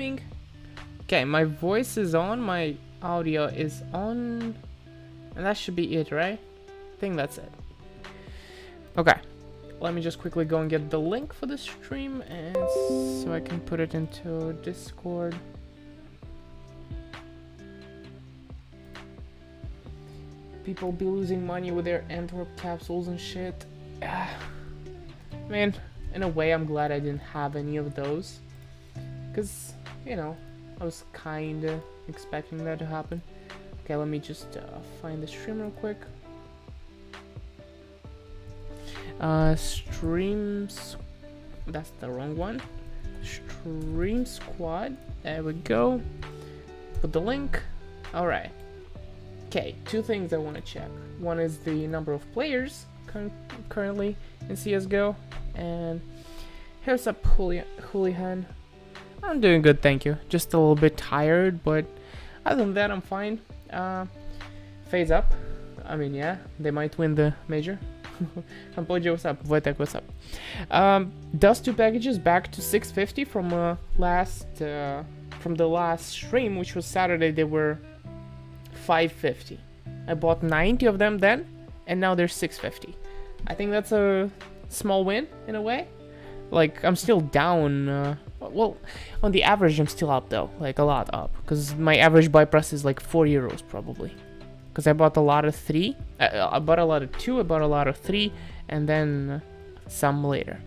streaming. Okay, my voice is on, my audio is on, and that should be it, right? I think that's it. Okay, let me just quickly go and get the link for the stream, and so I can put it into Discord. People be losing money with their Antwerp capsules and shit. Man, in a way, I'm glad I didn't have any of those, because, you know, I was kinda expecting that to happen. Okay, let me just find the stream real quick. Streams, that's the wrong one. Stream Squad, there we go. Put the link. Alright. Okay, two things I want to check. One is the number of players currently in CSGO, and here's up Hoolihan. I'm doing good, thank you. Just a little bit tired, but other than that, I'm fine. Phase up. I mean, yeah, they might win the major. Kampoja, what's up? Wojtek, what's up? Dust 2 packages back to 650 from the last stream, which was Saturday. They were 550. I bought 90 of them then, and now they're 650. I think that's a small win in a way. Like, I'm still down. Well, on the average, I'm still up though, like a lot up, because my average buy price is like 4 euros probably. Because I bought a lot of 3, I bought a lot of 2, I bought a lot of 3, and then some later.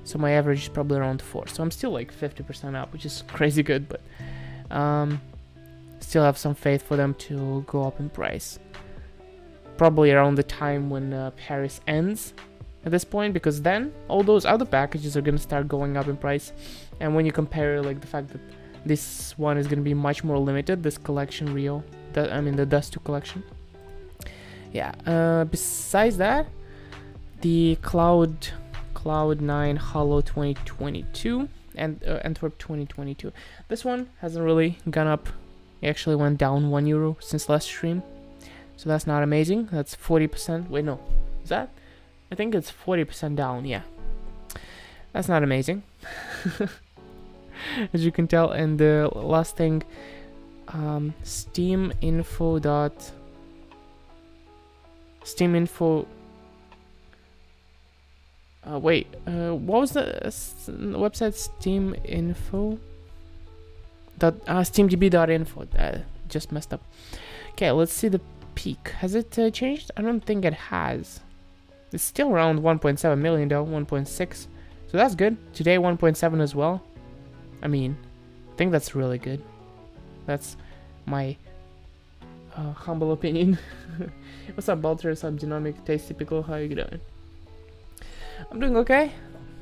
So my average is probably around 4. So I'm still like 50% up, which is crazy good, but still have some faith for them to go up in price. Probably around the time when Paris ends at this point, because then all those other packages are gonna start going up in price. And when you compare like the fact that this one is gonna be much more limited, this collection Rio, I mean the Dust 2 collection. Yeah, besides that, the Cloud9 Hollow 2022 and Antwerp 2022. This one hasn't really gone up. It actually went down 1 euro since last stream. So that's not amazing. That's 40%. Wait, no. Is that? I think it's 40% down, yeah. That's not amazing. As you can tell. And the last thing, Steam info. Wait, what was the website? Steam info. SteamDB.info. Just messed up. Okay, let's see the peak. Has it changed? I don't think it has. It's still around 1.7 million though, 1.6. So that's good. Today 1.7 as well. I mean, I think that's really good. That's my humble opinion. What's up, Balter? What's up, Dynamic, Tasty Pickle? How you doing? I'm doing okay.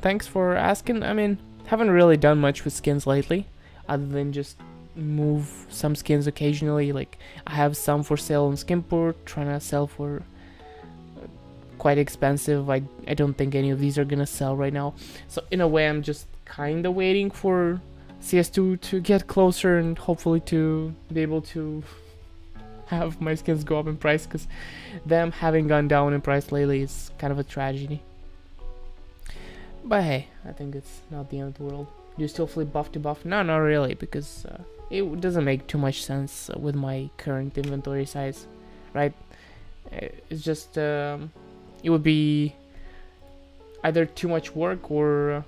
Thanks for asking. I mean, haven't really done much with skins lately, other than just move some skins occasionally. Like, I have some for sale on Skimport, trying to sell for quite expensive. I don't think any of these are gonna sell right now. So in a way, I'm just kind of waiting for CS2 to get closer and hopefully to be able to have my skins go up in price, because them having gone down in price lately is kind of a tragedy. But hey, I think it's not the end of the world. Do you still flip buff to buff? No, not really, because it doesn't make too much sense with my current inventory size, right? It's just it would be either too much work or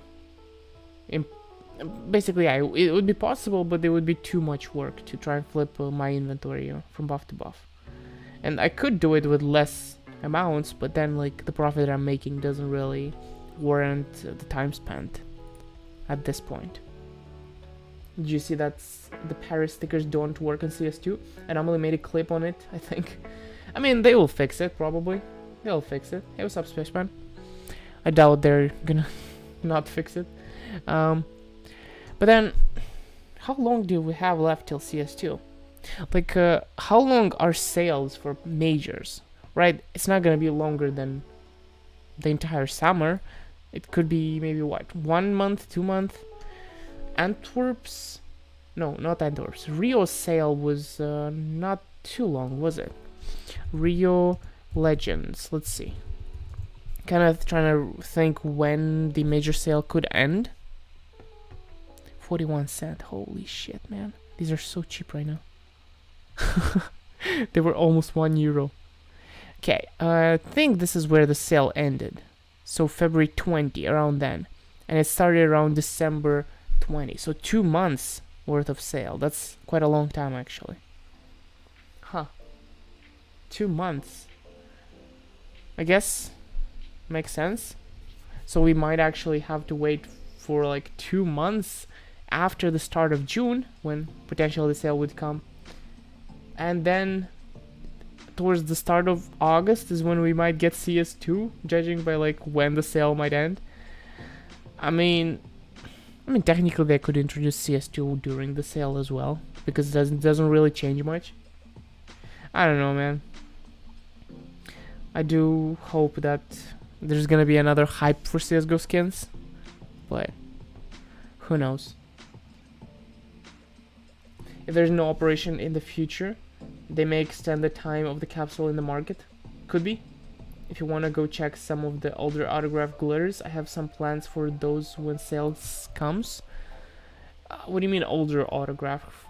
basically it would be possible, but it would be too much work to try and flip my inventory from buff to buff. And I could do it with less amounts, but then like the profit that I'm making doesn't really warrant the time spent at this point. Did you see that the Paris stickers don't work on CS2? I normally made a clip on it, I think. I mean, they will fix it, probably. They'll fix it. Hey, what's up, Spaceman? I doubt they're gonna not fix it. But then, how long do we have left till CS2? Like, how long are sales for majors? Right? It's not gonna be longer than the entire summer. It could be maybe what, 1 month, 2 months. Antwerp's, no, not Antwerp's. Rio's sale was not too long, was it? Rio Legends. Let's see. Kind of trying to think when the major sale could end. 41 cent. Holy shit, man. These are so cheap right now. They were almost €1. Okay, I think this is where the sale ended. So February 20, around then. And it started around December 20. So 2 months worth of sale. That's quite a long time, actually. Huh. 2 months. I guess makes sense. So we might actually have to wait for like 2 months after the start of June, when potentially the sale would come. And then towards the start of August is when we might get CS2, judging by like when the sale might end. I mean technically they could introduce CS2 during the sale as well, because it doesn't really change much. I don't know, man. I do hope that there's gonna be another hype for CSGO skins, but who knows. If there's no operation in the future, they may extend the time of the capsule in the market. Could be. If you want to go check some of the older autograph glitters, I have some plans for those when sales comes. What do you mean older autograph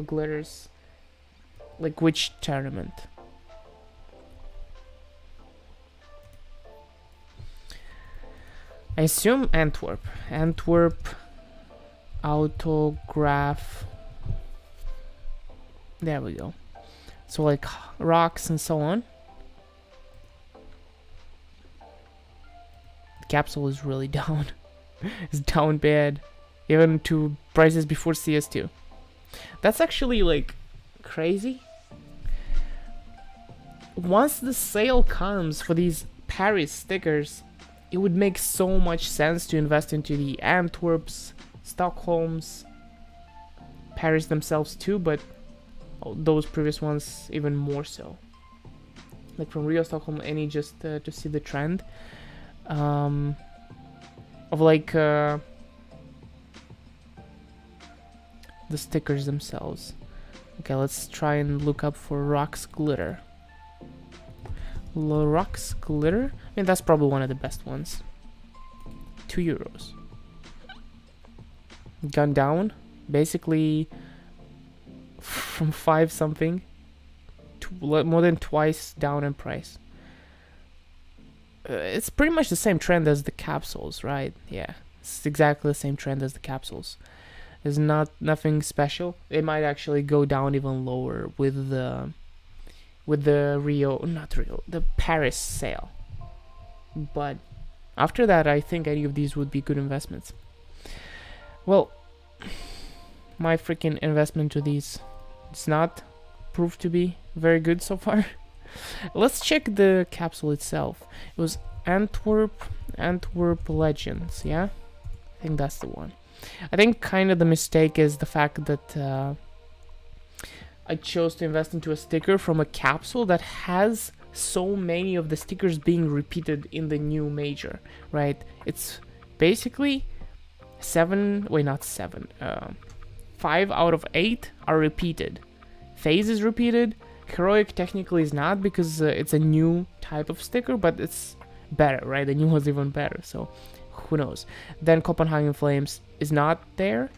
glitters? Like which tournament? I assume Antwerp. Antwerp autograph. There we go. So like rocks and so on. The capsule is really down. It's down bad. Even to prices before CS2. That's actually like crazy. Once the sale comes for these Paris stickers, it would make so much sense to invest into the Antwerps, Stockholms, Paris themselves too, but those previous ones even more so. Like from Rio, Stockholm, any, just to see the trend of like the stickers themselves. Okay, let's try and look up for Rocks Glitter. Rocks Glitter? I mean, that's probably one of the best ones. €2. Gone down, basically from 5 something to more than twice down in price. It's pretty much the same trend as the capsules, right? Yeah, it's exactly the same trend as the capsules. There's nothing special. It might actually go down even lower with the the Paris sale. But after that, I think any of these would be good investments. Well, my freaking investment to these, it's not proved to be very good so far. Let's check the capsule itself. It was Antwerp Legends, yeah? I think that's the one. I think kind of the mistake is the fact that I chose to invest into a sticker from a capsule that has so many of the stickers being repeated in the new major, right? It's basically 5 out of 8 are repeated. Phase is repeated. Heroic technically is not, because it's a new type of sticker, but it's better, right? The new one's even better, so who knows. Then Copenhagen Flames is not there,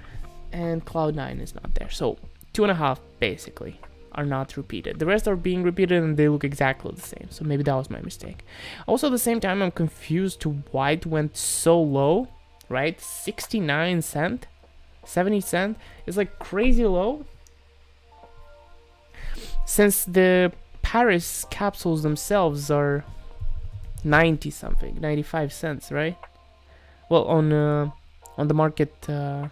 and Cloud9 is not there. So 2.5 basically are not repeated. The rest are being repeated and they look exactly the same. So maybe that was my mistake. Also at the same time, I'm confused to why it went so low, right? 69 cent, 70 cent is like crazy low. Since the Paris capsules themselves are 90 something, 95 cents, right? Well, on the market, on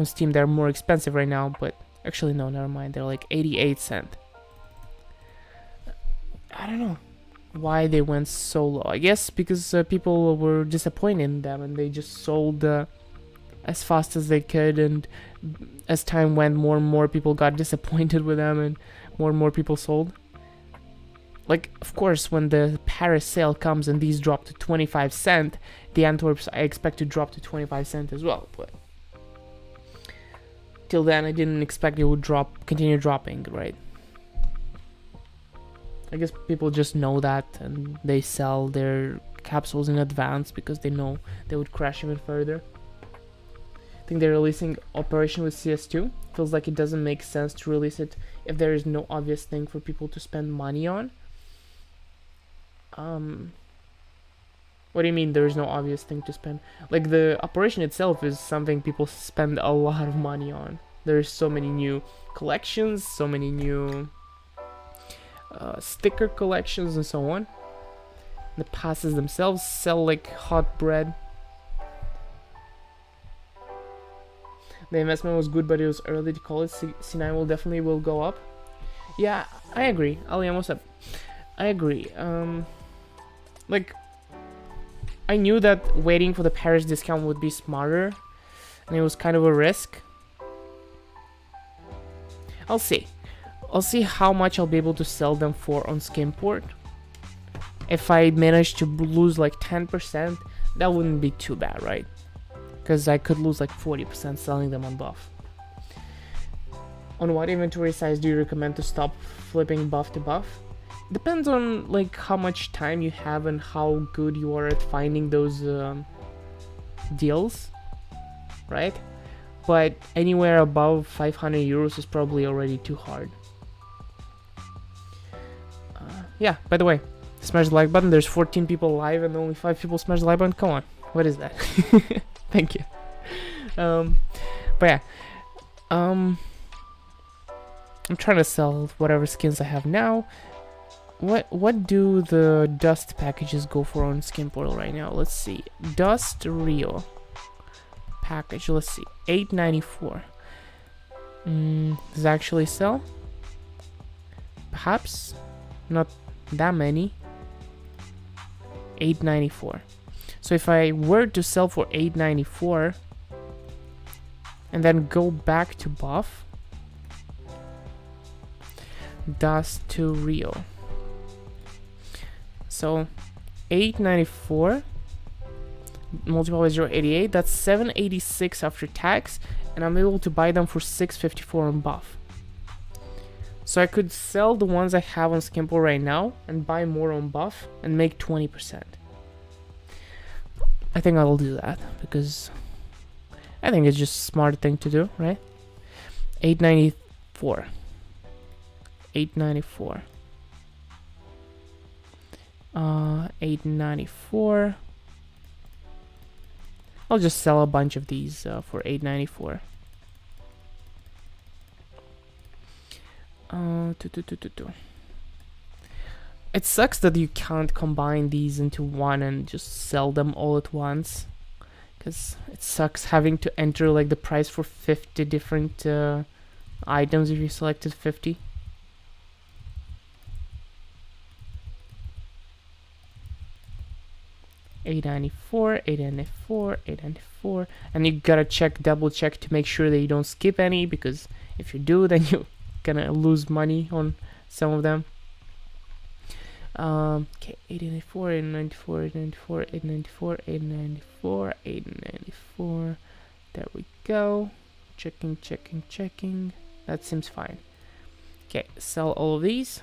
Steam, they're more expensive right now, but actually no, never mind, they're like 88 cent. I don't know why they went so low. I guess because people were disappointed in them and they just sold as fast as they could, and as time went, more and more people got disappointed with them and more people sold. Like, of course, when the Paris sale comes and these drop to 25 cent, the Antwerps I expect to drop to 25 cent as well, but till then I didn't expect it would continue dropping, right? I guess people just know that and they sell their capsules in advance because they know they would crash even further. I think they're releasing Operation with CS2. Feels like it doesn't make sense to release it if there is no obvious thing for people to spend money on. What do you mean there's no obvious thing to spend? Like, the operation itself is something people spend a lot of money on. There's so many new collections, so many new sticker collections and so on. The passes themselves sell like hot bread. The investment was good, but it was early to call it. C9 will definitely go up. Yeah, I agree. Ali, what's up? I agree. Like, I knew that waiting for the Paris discount would be smarter, and it was kind of a risk. I'll see. I'll see how much I'll be able to sell them for on Skimport. If I manage to lose like 10%, that wouldn't be too bad, right? Because I could lose like 40% selling them on buff. On what inventory size do you recommend to stop flipping buff to buff? Depends on like how much time you have and how good you are at finding those deals, right? But anywhere above 500 euros is probably already too hard. Yeah, by the way, smash the like button. There's 14 people live and only 5 people smash the like button. Come on, what is that? Thank you. But yeah, I'm trying to sell whatever skins I have now. What do the dust packages go for on Skin Portal right now? Let's see. Dust Rio package. Let's see. 894. Does it actually sell? Perhaps not that many. 894. So if I were to sell for 894 and then go back to buff, dust to Rio. So 894 multiplied by 0.88, that's 786 after tax, and I'm able to buy them for 654 on buff. So I could sell the ones I have on Skimpo right now and buy more on buff and make 20%. I think I'll do that because I think it's just a smart thing to do, right? 894. 894. 894. I'll just sell a bunch of these for 894. It sucks that you can't combine these into one and just sell them all at once, because it sucks having to enter like the price for 50 different items if you selected 50. $894, $894, $894, and you gotta double check to make sure that you don't skip any, because if you do, then you're gonna lose money on some of them. Okay, 894, 894, 894, 894, 894, 894. There we go. Checking, checking, checking. That seems fine. Okay, sell all of these.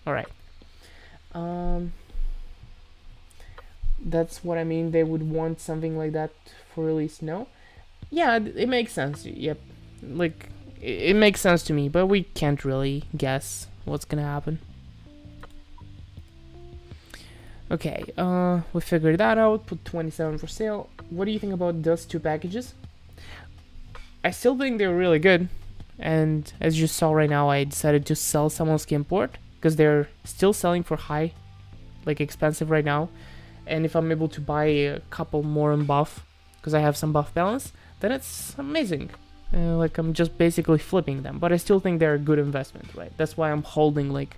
Alright. That's what I mean. They would want something like that for release. No? Yeah, it makes sense. Yep. Like, it makes sense to me, but we can't really guess what's gonna happen. Okay, we figured that out. Put 27 for sale. What do you think about those two packages? I still think they're really good, and as you saw right now, I decided to sell some on Skimport because they're still selling for high, like expensive right now. And if I'm able to buy a couple more on buff because I have some buff balance, then it's amazing. Like, I'm just basically flipping them, but I still think they're a good investment, right? That's why I'm holding, like,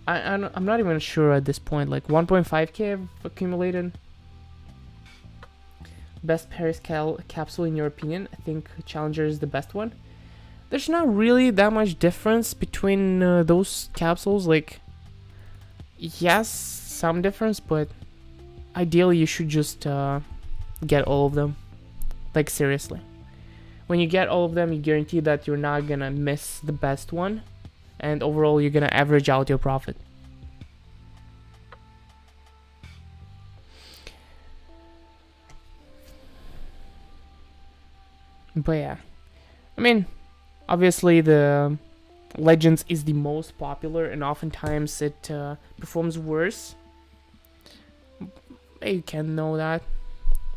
I'm not even sure at this point, like 1.5k I've accumulated. Best Paris capsule in your opinion? I think Challenger is the best one. There's not really that much difference between those capsules. Like, yes, some difference, but ideally you should just get all of them. Like, seriously. When you get all of them, you guarantee that you're not gonna miss the best one, and overall you're gonna average out your profit. But yeah, I mean, obviously the Legends is the most popular, and oftentimes it performs worse. You can know that.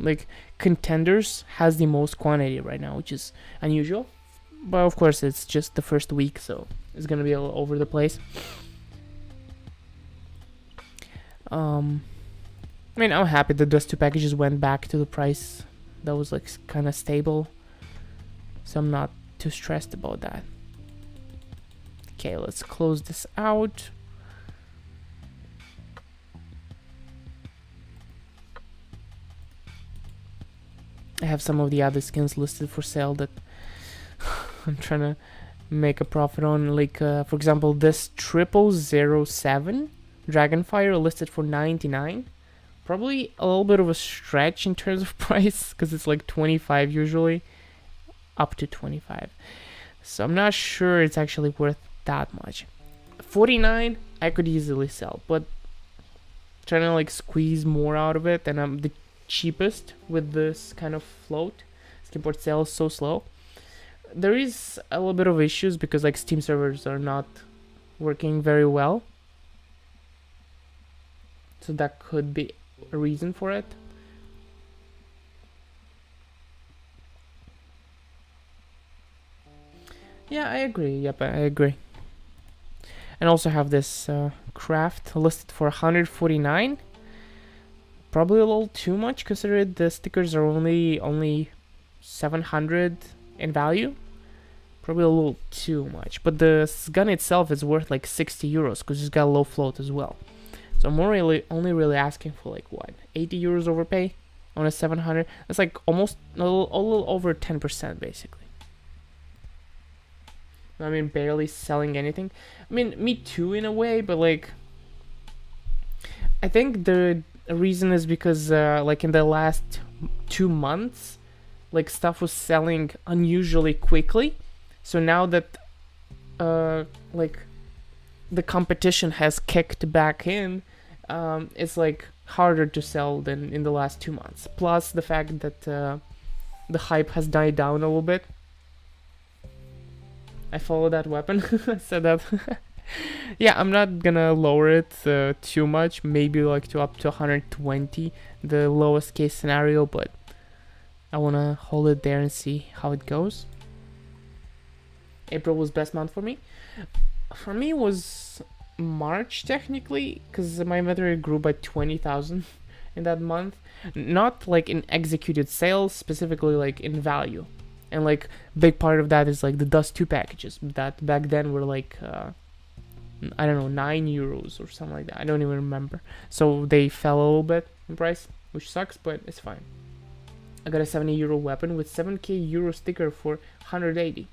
Like, Contenders has the most quantity right now, which is unusual. But of course, it's just the first week, so it's gonna be all over the place. I mean, I'm happy that those two packages went back to the price that was like kind of stable, so I'm not too stressed about that. Okay, let's close this out. I have some of the other skins listed for sale that I'm trying to make a profit on. Like, for example, this 0007 Dragonfire listed for 99. Probably a little bit of a stretch in terms of price, because it's like 25 usually, up to 25. So I'm not sure it's actually worth that much. 49 I could easily sell, but trying to like squeeze more out of it, and I'm the cheapest with this kind of float. Skipboard sales so slow. There is a little bit of issues because like Steam servers are not working very well, so that could be a reason for it. Yeah, I agree. Yep, I agree. And also have this craft listed for 149. Probably a little too much, considering the stickers are only 700 in value. Probably a little too much. But the gun itself is worth like 60 euros because it's got low float as well. So I'm only really asking for like what, 80 euros overpay on a 700. That's like almost a little over 10% basically. I mean, barely selling anything. I mean, me too in a way, but like, I think the reason is because like in the last 2 months, like stuff was selling unusually quickly. So now that like the competition has kicked back in, it's like harder to sell than in the last 2 months. Plus the fact that the hype has died down a little bit. I follow that weapon. I said that. Yeah, I'm not gonna lower it too much. Maybe like to up to 120, the lowest case scenario. But I wanna hold it there and see how it goes. April was best month for me. For me it was March technically, because my inventory grew by 20,000 in that month. Not like in executed sales, specifically like in value. And like big part of that is like the Dust 2 packages that back then were like I don't know, 9 euros or something like that. I don't even remember. So they fell a little bit in price, which sucks, but it's fine. I got a 70 euro weapon with 7k euro sticker for 180.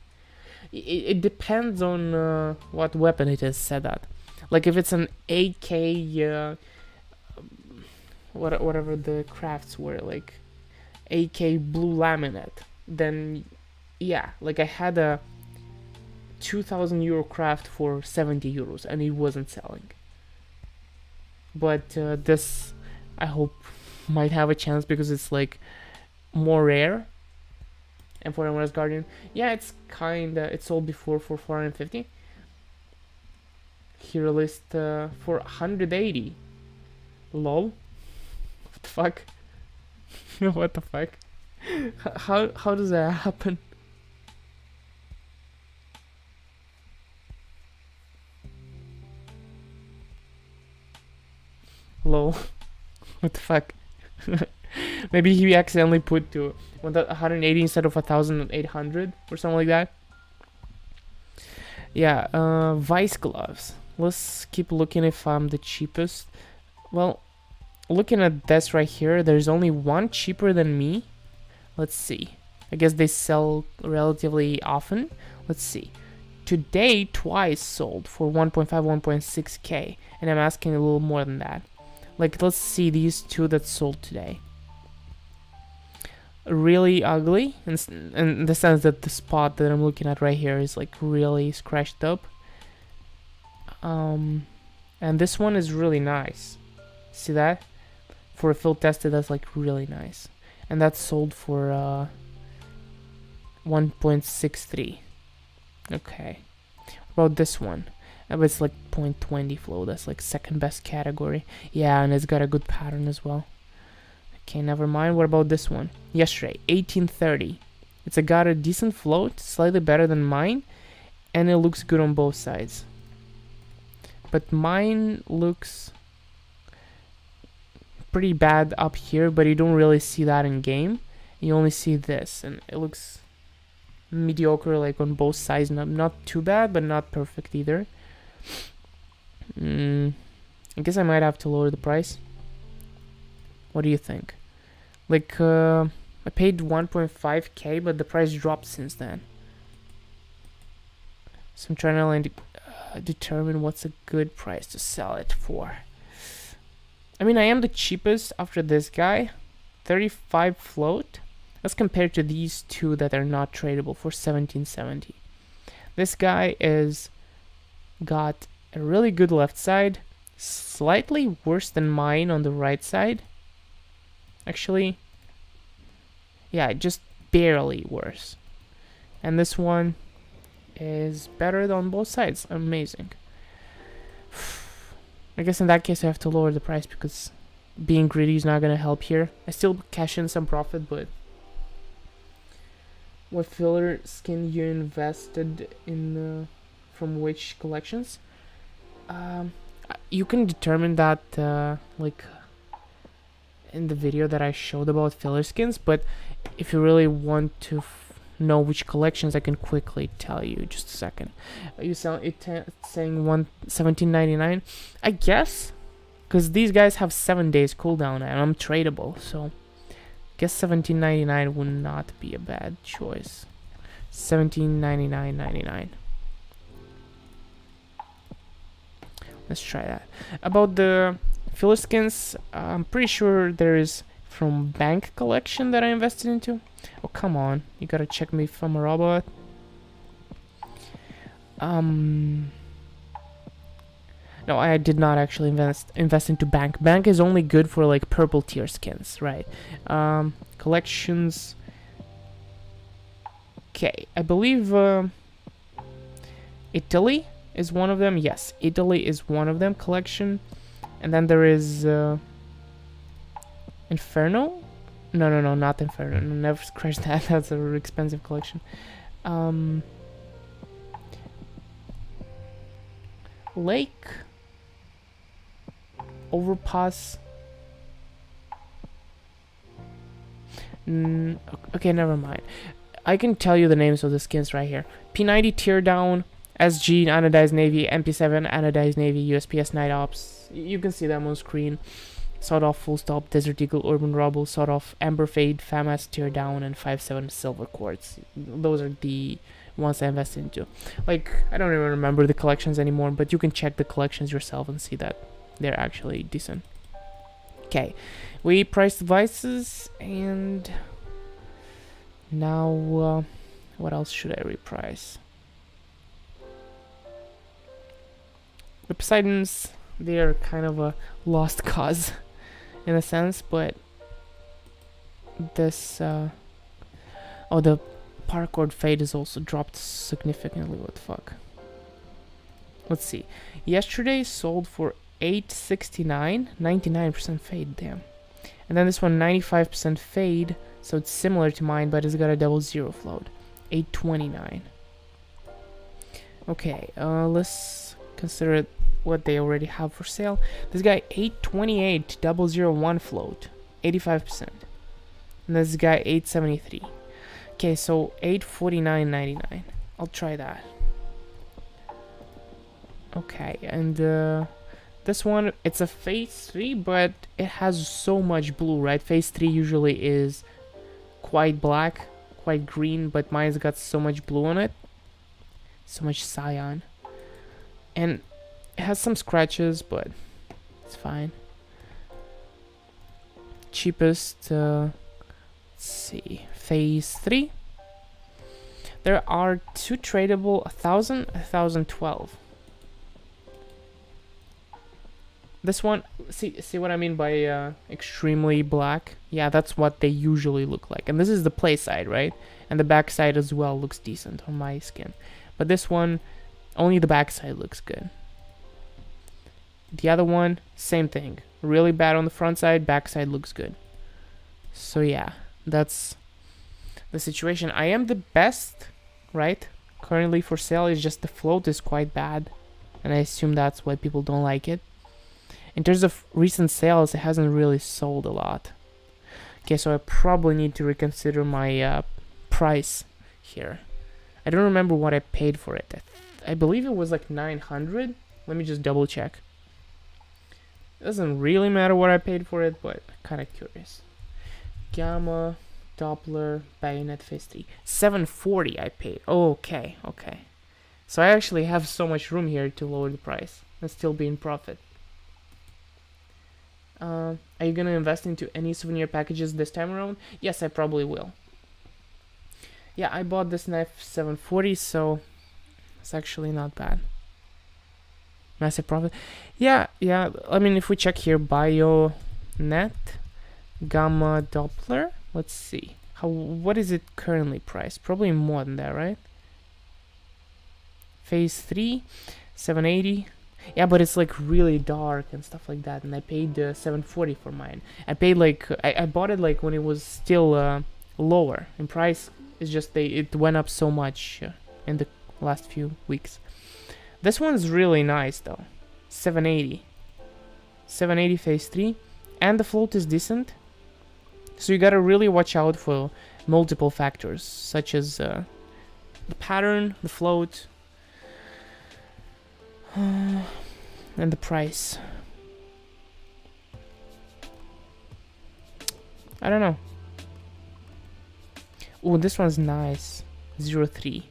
It depends on what weapon it is set at. Like if it's an AK whatever the crafts were, like AK blue laminate, then yeah, like I had a 2,000 euro craft for 70 euros and it wasn't selling. But this I hope might have a chance because it's like more rare. And for Emirates Guardian, yeah, it's sold before for 450. Hero list for 180. Lol. What the fuck? What the fuck? How does that happen? Lol. What the fuck? Maybe he accidentally put to 180 instead of 1,800 or something like that. Yeah, Vice gloves. Let's keep looking if I'm the cheapest. Well, looking at this right here, there's only one cheaper than me. Let's see. I guess they sell relatively often. Let's see. Today, twice sold for 1.5, 1.6k, and I'm asking a little more than that. Like, let's see these two that sold today. Really ugly, in the sense that the spot that I'm looking at right here is like really scratched up. And this one is really nice. See that? For a field tested, that's like really nice. And that's sold for 1.63. Okay. About this one. It's like 0.20 flow. That's like second best category. Yeah, and it's got a good pattern as well. Okay, never mind. What about this one? Yesterday, 1830. It's got a decent float, slightly better than mine, and it looks good on both sides. But mine looks pretty bad up here, but you don't really see that in game. You only see this, and it looks mediocre like on both sides. Not too bad, but not perfect either. I guess I might have to lower the price. What do you think? Like, I paid 1.5k, but the price dropped since then. So I'm trying to like, determine what's a good price to sell it for. I mean, I am the cheapest after this guy. 35 float. As compared to these two that are not tradable for 1770. This guy is got a really good left side. Slightly worse than mine on the right side. Actually, yeah, just barely worse. And this one is better on both sides. Amazing. I guess in that case I have to lower the price because being greedy is not going to help here. I still cash in some profit, but what filler skin you invested in from which collections? You can determine that like in the video that I showed about filler skins, but if you really want to know which collections, I can quickly tell you. Just a second. You sell it saying 17.99, I guess, because these guys have 7 days cooldown and I'm tradable, so I guess 17.99 would not be a bad choice. 17.99.99. Let's try that. About the filler skins, I'm pretty sure there is from bank collection that I invested into. Oh, come on. You gotta check me if I'm a robot. No, I did not actually invest into bank. Bank is only good for like purple tier skins, right? Collections. Okay, I believe Italy is one of them. Yes, Italy is one of them. Collection, and then there is Inferno. No, not Inferno. Never scratch that. That's a expensive collection. Lake. Overpass. Okay, never mind. I can tell you the names of the skins right here. P90 Teardown, SG Anodized Navy, MP7 Anodized Navy, USPS Night Ops. You can see them on screen. Sawed Off Full Stop, Desert Eagle, Urban Rubble, Sawed Off Amber Fade, FAMAS Teardown, and 5.7 Silver Quartz. Those are the ones I invested into. Like, I don't even remember the collections anymore, but you can check the collections yourself and see that they're actually decent. Okay, we priced devices, and now what else should I reprice? The Poseidons, they're kind of a lost cause in a sense, but this the Paracord Fade is also dropped significantly. What the fuck? Let's see. Yesterday sold for 869, 99% fade, damn. And then this one 95% fade, so it's similar to mine, but it's got a 00 float. 829. Okay, let's consider it what they already have for sale. This guy 828 001 float, 85%. And this guy 873. Okay, so 849.99. I'll try that. Okay, and this one, it's a phase 3, but it has so much blue, right? Phase 3 usually is quite black, quite green, but mine's got so much blue on it. So much cyan. And it has some scratches, but it's fine. Cheapest, let's see, phase 3. There are two tradable, 1000, 1012. This one, see what I mean by extremely black? Yeah, that's what they usually look like. And this is the play side, right? And the back side as well looks decent on my skin. But this one, only the back side looks good. The other one, same thing. Really bad on the front side, back side looks good. So yeah, that's the situation. I am the best, right? Currently for sale, it's just the float is quite bad. And I assume that's why people don't like it. In terms of recent sales, it hasn't really sold a lot. Okay, so I probably need to reconsider my price here. I don't remember what I paid for it. I believe it was like 900. Let me just double check. It doesn't really matter what I paid for it, but I'm kind of curious. Gamma, Doppler, Bayonet Phase 3. 740 I paid. Oh, okay. So I actually have so much room here to lower the price and still be in profit. Are you gonna invest into any souvenir packages this time around? Yes, I probably will. Yeah, I bought this knife 740, so it's actually not bad. Massive profit. Yeah. I mean, if we check here, Bayonet, Gamma, Doppler. Let's see. What is it currently priced? Probably more than that, right? Phase 3, 780. Yeah, but it's like really dark and stuff like that, and I paid 740 for mine. I paid like I bought it like when it was still lower in price. It's just it went up so much in the last few weeks. This one's really nice though. 780 Phase 3, and the float is decent. So you gotta really watch out for multiple factors, such as the pattern, the float, and the price. I don't know. Oh, this one's nice. 03.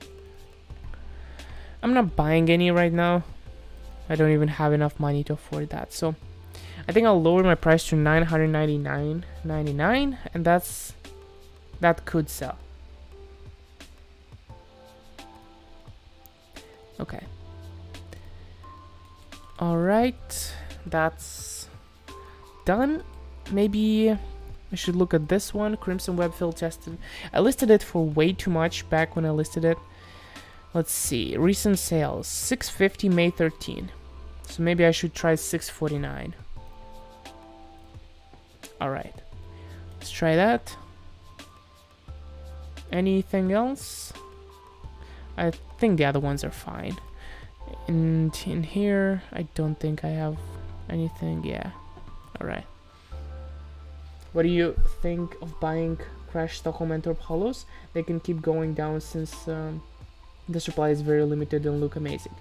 I'm not buying any right now. I don't even have enough money to afford that. So I think I'll lower my price to $999.99, and that could sell. Okay. Alright, that's done. Maybe I should look at this one, Crimson Web Field tested. I listed it for way too much back when I listed it. Let's see, recent sales, 650 May 13. So maybe I should try 649. Alright, let's try that. Anything else? I think the other ones are fine. And in here, I don't think I have anything. Yeah. Alright. What do you think of buying Crash Stockholm and Torp Hollows? They can keep going down since the supply is very limited and look amazing.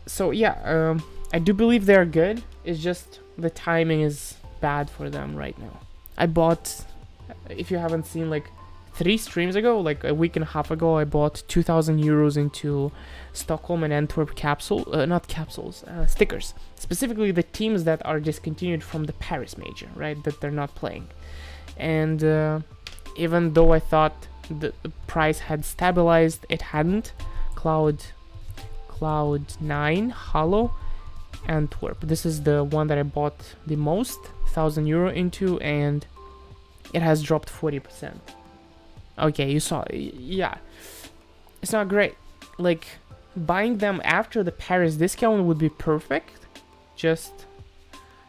So yeah, I do believe they're good. It's just the timing is bad for them right now. I bought, if you haven't seen, like 3 streams ago, like a week and a half ago, I bought 2,000 euros into Stockholm and Antwerp stickers. Specifically the teams that are discontinued from the Paris major, right? That they're not playing. And even though I thought the price had stabilized, it hadn't. Cloud9 Hollow Antwerp. This is the one that I bought the most, 1,000 euro into, and it has dropped 40%. Okay, you saw, yeah, it's not great. Like, buying them after the Paris discount would be perfect. Just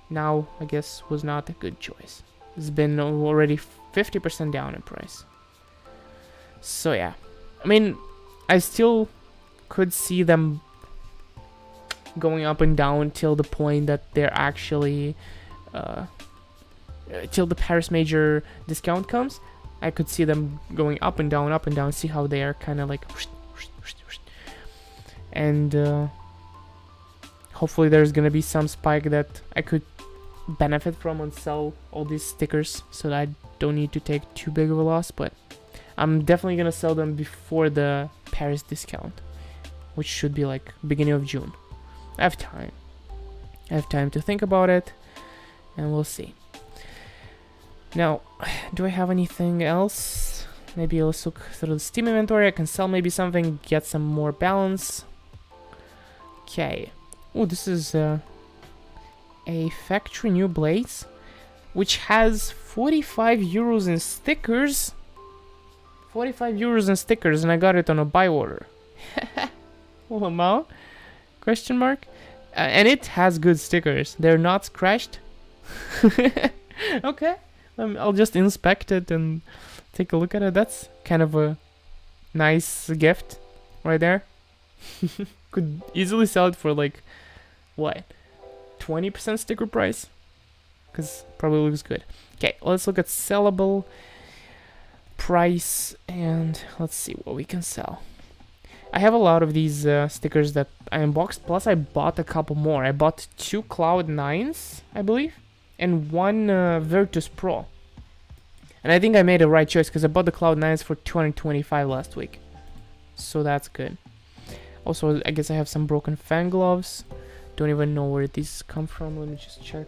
now, I guess, was not a good choice. It's been already 50% down in price. So yeah, I mean, I still could see them going up and down till the point that they're actually, till the Paris major discount comes. I could see them going up and down, see how they are kind of like, and hopefully there's gonna be some spike that I could benefit from and sell all these stickers so that I don't need to take too big of a loss. But I'm definitely gonna sell them before the Paris discount, which should be like beginning of June. I have time to think about it, and we'll see. Now, do I have anything else? Maybe let's look through the Steam inventory. I can sell maybe something, get some more balance. Okay, Oh, this is a factory new blaze, which has 45 euros in stickers. 45 euros in stickers, and I got it on a buy order. What amount? Question mark. And it has good stickers. They're not scratched. Okay. I'll just inspect it and take a look at it. That's kind of a nice gift right there. Could easily sell it for like, what, 20% sticker price? Because probably looks good. Okay, let's look at sellable price and let's see what we can sell. I have a lot of these stickers that I unboxed, plus I bought a couple more. I bought 2 Cloud9s, I believe, and 1 Virtus Pro. And I think I made the right choice because I bought the Cloud9s for 225 last week. So that's good. Also, I guess I have some broken fan gloves. Don't even know where these come from. Let me just check.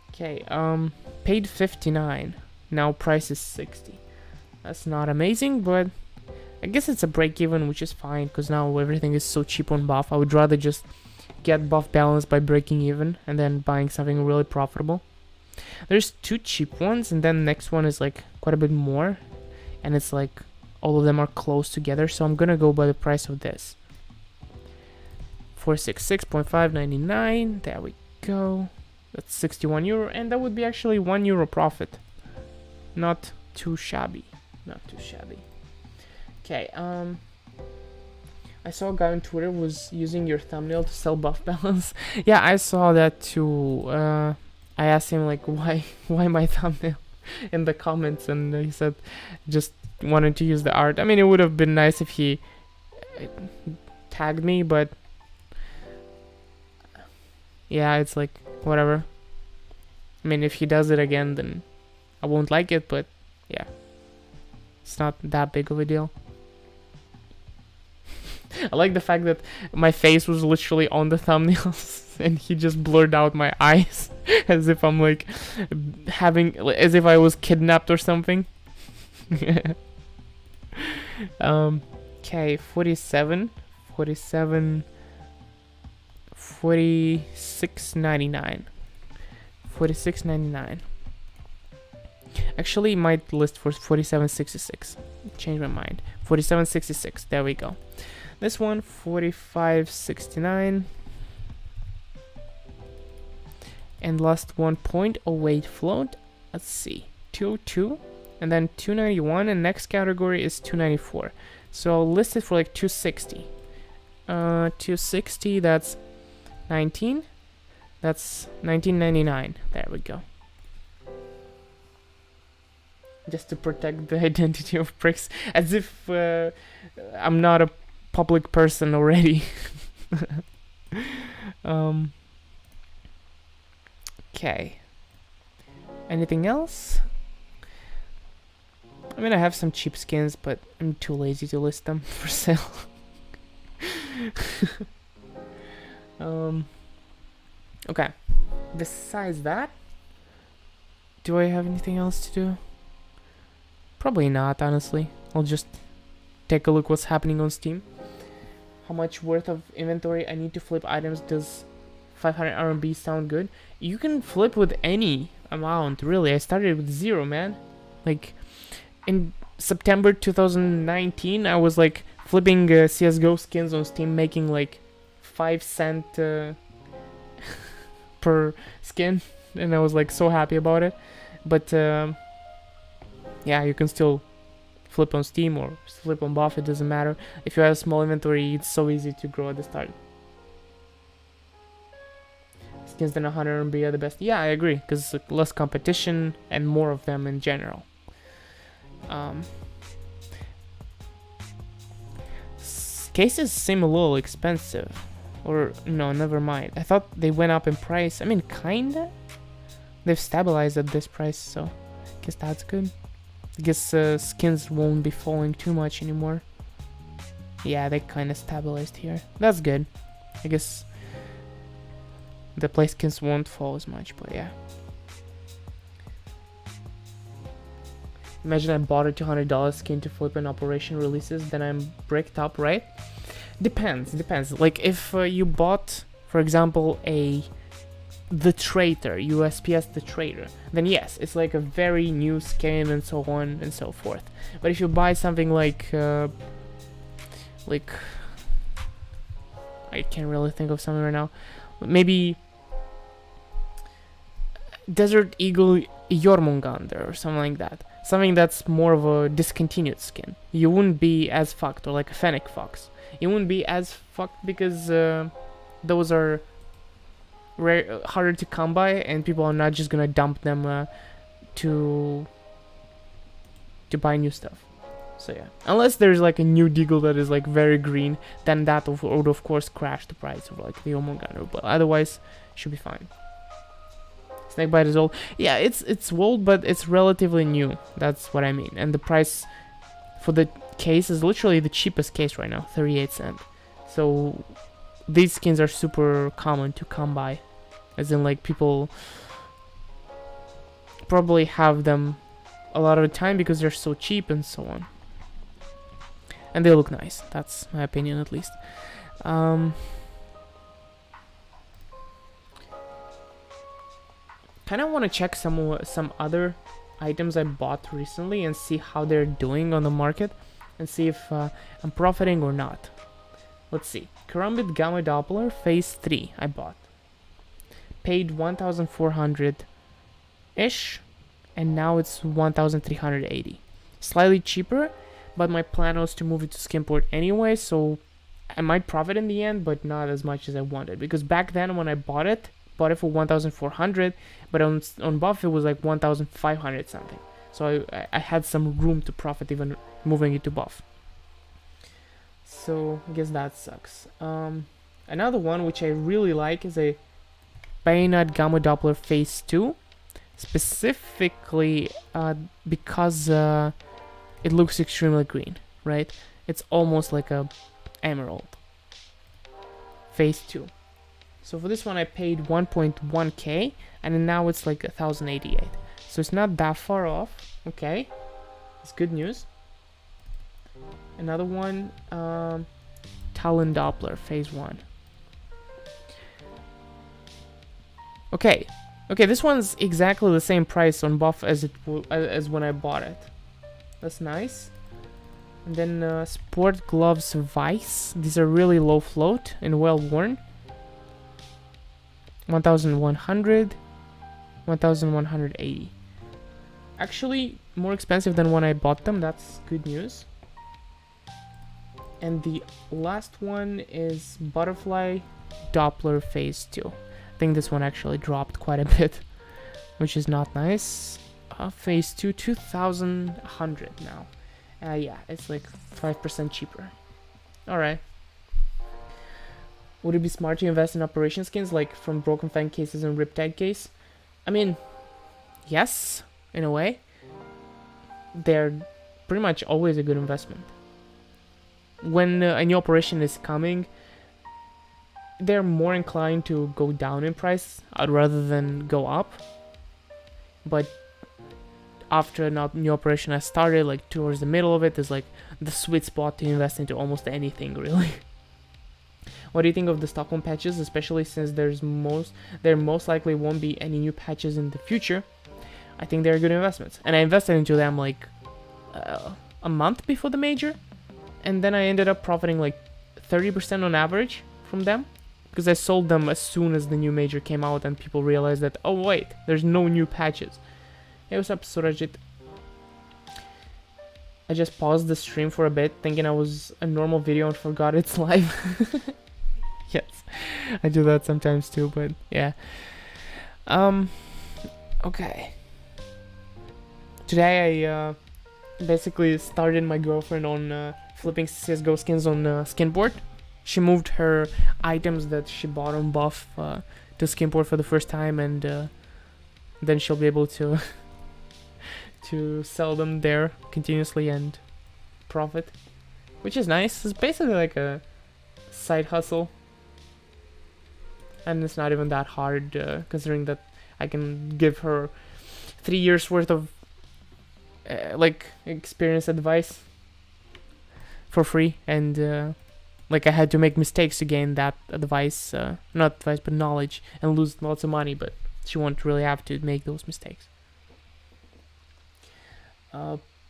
Okay, paid 59. Now price is 60. That's not amazing, but I guess it's a break even, which is fine because now everything is so cheap on buff. I would rather just get buff balance by breaking even and then buying something really profitable. There's 2 cheap ones, and then the next one is like quite a bit more, and it's like all of them are close together, so I'm gonna go by the price of this. 466.599. There we go. That's 61 euro, and that would be actually 1 euro profit. Not too shabby. Not too shabby. Okay, I saw a guy on Twitter was using your thumbnail to sell buff balance. Yeah, I saw that too. I asked him like why my thumbnail in the comments, and he said just wanted to use the art. I mean, it would have been nice if he tagged me, but yeah, it's like whatever. I mean, if he does it again, then I won't like it, but yeah, it's not that big of a deal. I like the fact that my face was literally on the thumbnails and he just blurred out my eyes as if I'm like as if I was kidnapped or something. Okay, 46.99. 46.99. Actually, might list for 47.66. Change my mind. 47.66. There we go. This one 45.69. And last one 0.08 float. Let's see. 202 and then 291, and next category is 294. So I'll list it for like 260. 260, that's 19. That's 19.99. There we go. Just to protect the identity of pricks, as if I'm not a public person already. Okay. Anything else? I mean, I have some cheap skins, but I'm too lazy to list them for sale. Okay. Besides that, do I have anything else to do? Probably not, honestly. I'll just take a look what's happening on Steam. How much worth of inventory I need to flip items. Does 500 RMB sound good? You can flip with any amount, really. I started with 0, man. Like, in September 2019, I was like flipping CSGO skins on Steam, making like 5 cent per skin, and I was like so happy about it. But yeah, you can still flip on Steam or flip on buff, it doesn't matter. If you have a small inventory, it's so easy to grow at the start. Skins than 100 RMB are the best. Yeah, I agree, because less competition and more of them in general. Cases seem a little expensive. Or, no, never mind. I thought they went up in price. I mean, kinda. They've stabilized at this price, so I guess that's good. I guess skins won't be falling too much anymore. Yeah, they kinda stabilized here. That's good. I guess the play skins won't fall as much, but yeah. Imagine I bought a $200 skin to flip an operation releases, then I'm bricked up, right? Depends. Like if you bought, for example, the Traitor, USPS the Traitor, then yes, it's like a very new skin and so on and so forth. But if you buy something like I can't really think of something right now, maybe Desert Eagle Jormungandr or something like that. Something that's more of a discontinued skin. You wouldn't be as fucked, or like a Fennec Fox. You wouldn't be as fucked because those are harder to come by, and people are not just gonna dump them to buy new stuff. So yeah, unless there's like a new deagle that is like very green, then that would of course crash the price of like the Jormungandr, but otherwise should be fine. Snakebite is old. Yeah, it's old, but it's relatively new. That's what I mean. And the price for the case is literally the cheapest case right now, 38 cents. So these skins are super common to come by, as in like people probably have them a lot of the time because they're so cheap and so on. And they look nice. That's my opinion, at least. Kind of want to check some other items I bought recently and see how they're doing on the market, and see if I'm profiting or not. Let's see. Karambit Gamma Doppler Phase 3 I bought. Paid 1,400-ish, and now it's 1,380. Slightly cheaper, but my plan was to move it to Skimport anyway, so I might profit in the end, but not as much as I wanted. Because back then when I bought it for 1,400, but on buff it was like 1,500 something. So I had some room to profit even moving it to buff. So I guess that sucks. Another one which I really like is a Bayonet Gamma Doppler Phase 2, specifically because it looks extremely green, right? It's almost like a emerald. Phase 2. So for this one I paid 1.1k, and now it's like 1,088. So it's not that far off. Okay, it's good news. Another one, Talon Doppler Phase 1. Okay, this one's exactly the same price on buff as as when I bought it. That's nice. And then Sport Gloves Vice. These are really low float and well worn. 1,100, 1,180. Actually, more expensive than when I bought them. That's good news. And the last one is Butterfly Doppler Phase 2. I think this one actually dropped quite a bit, which is not nice. Phase 2, 2,100 now. Yeah, it's like 5% cheaper. Alright. Would it be smart to invest in operation skins like from Broken Fang cases and Riptide case? I mean, yes, in a way. They're pretty much always a good investment. When a new operation is coming, they're more inclined to go down in price rather than go up. But after a new operation has started, like towards the middle of it, is like the sweet spot to invest into almost anything, really. What do you think of the Stockholm patches, especially since there most likely won't be any new patches in the future? I think they're good investments, and I invested into them like a month before the major, and then I ended up profiting like 30% on average from them, because I sold them as soon as the new major came out and people realized that, oh wait, there's no new patches. Hey, what's up, Surajit? I just paused the stream for a bit, thinking I was a normal video and forgot it's live. Yes, I do that sometimes too, but yeah. Okay. Today I basically started my girlfriend on flipping CSGO skins on Skinboard. She moved her items that she bought on buff to Skinboard for the first time, and then she'll be able to to sell them there continuously and profit, which is nice. It's basically like a side hustle, and it's not even that hard considering that I can give her 3 years worth of like experience advice for free, and like I had to make mistakes to gain that advice, not advice but knowledge, and lose lots of money, but she won't really have to make those mistakes.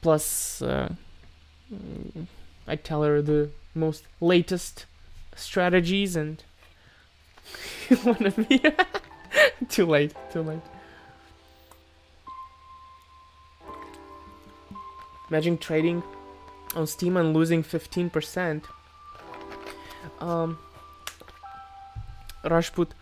Plus, I tell her the most latest strategies, and one of me. Too late. Imagine trading on Steam and losing 15%. Rajput,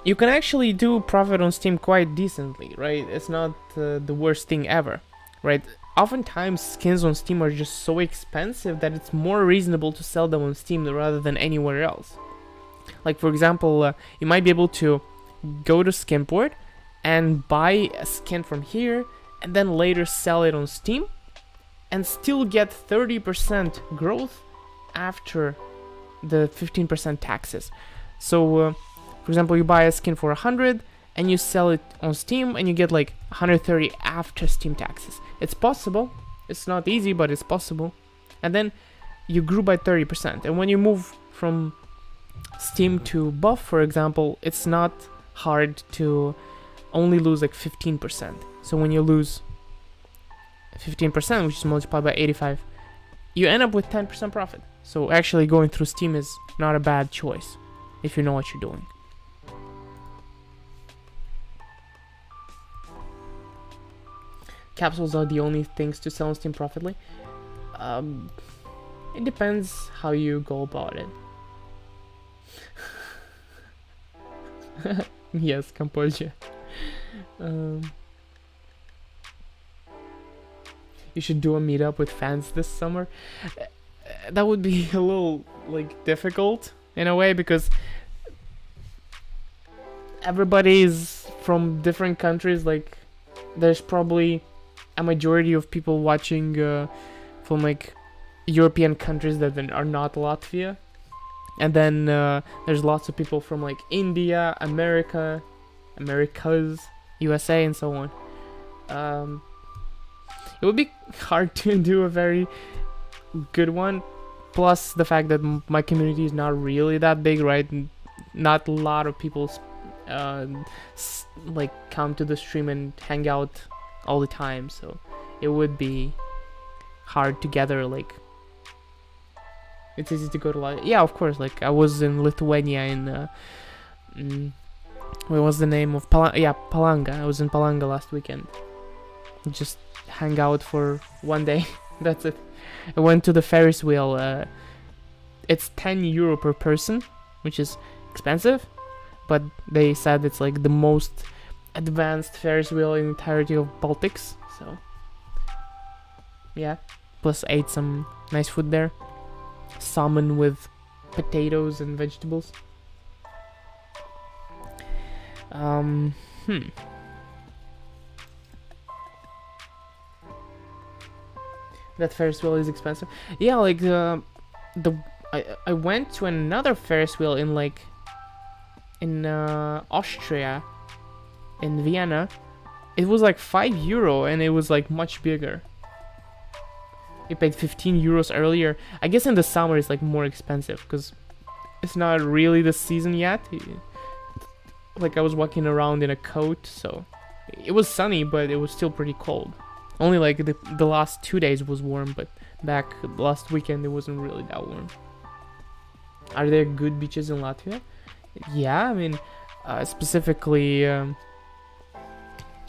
you can actually do profit on Steam quite decently, right? It's not the worst thing ever, right? Oftentimes skins on Steam are just so expensive that it's more reasonable to sell them on Steam rather than anywhere else. Like, for example, you might be able to go to Skinport and buy a skin from here and then later sell it on Steam and still get 30% growth after the 15% taxes. So, for example, you buy a skin for 100 and you sell it on Steam and you get like 130 after Steam taxes. It's possible. It's not easy, but it's possible. And then you grew by 30%. And when you move from Steam to Buff, for example, it's not hard to only lose like 15%. So when you lose 15%, which is multiplied by 85, you end up with 10% profit. So actually going through Steam is not a bad choice if you know what you're doing. Capsules are the only things to sell on Steam profitably. It depends how you go about it. Yes, Cambodia. You should do a meetup with fans this summer. That would be a little like difficult in a way because everybody is from different countries. Like, there's probably a majority of people watching from like European countries that are not Latvia, and then there's lots of people from like India, Americas, USA, and so on. It would be hard to do a very good one. Plus the fact that my community is not really that big, right? Not a lot of people like come to the stream and hang out all the time, so it would be hard to gather. Like, it's easy to go to yeah, of course. Like, I was in Lithuania in what was the name of Palanga. I was in Palanga last weekend. Just hang out for one day. That's it. I went to the Ferris wheel. It's 10 euro per person, which is expensive, but they said it's like the most advanced Ferris wheel in the entirety of Baltics. So yeah, plus ate some nice food there. Salmon with potatoes and vegetables. That Ferris wheel is expensive. Yeah, like I went to another Ferris wheel in like in Austria, in Vienna. It was like 5 euro and it was like much bigger. You paid 15 euros earlier. I guess in the summer it's like more expensive because it's not really the season yet. Like, I was walking around in a coat, so it was sunny, but it was still pretty cold. Only like the last 2 days was warm, but back last weekend it wasn't really that warm. Are there good beaches in Latvia? Yeah, I mean, specifically, well,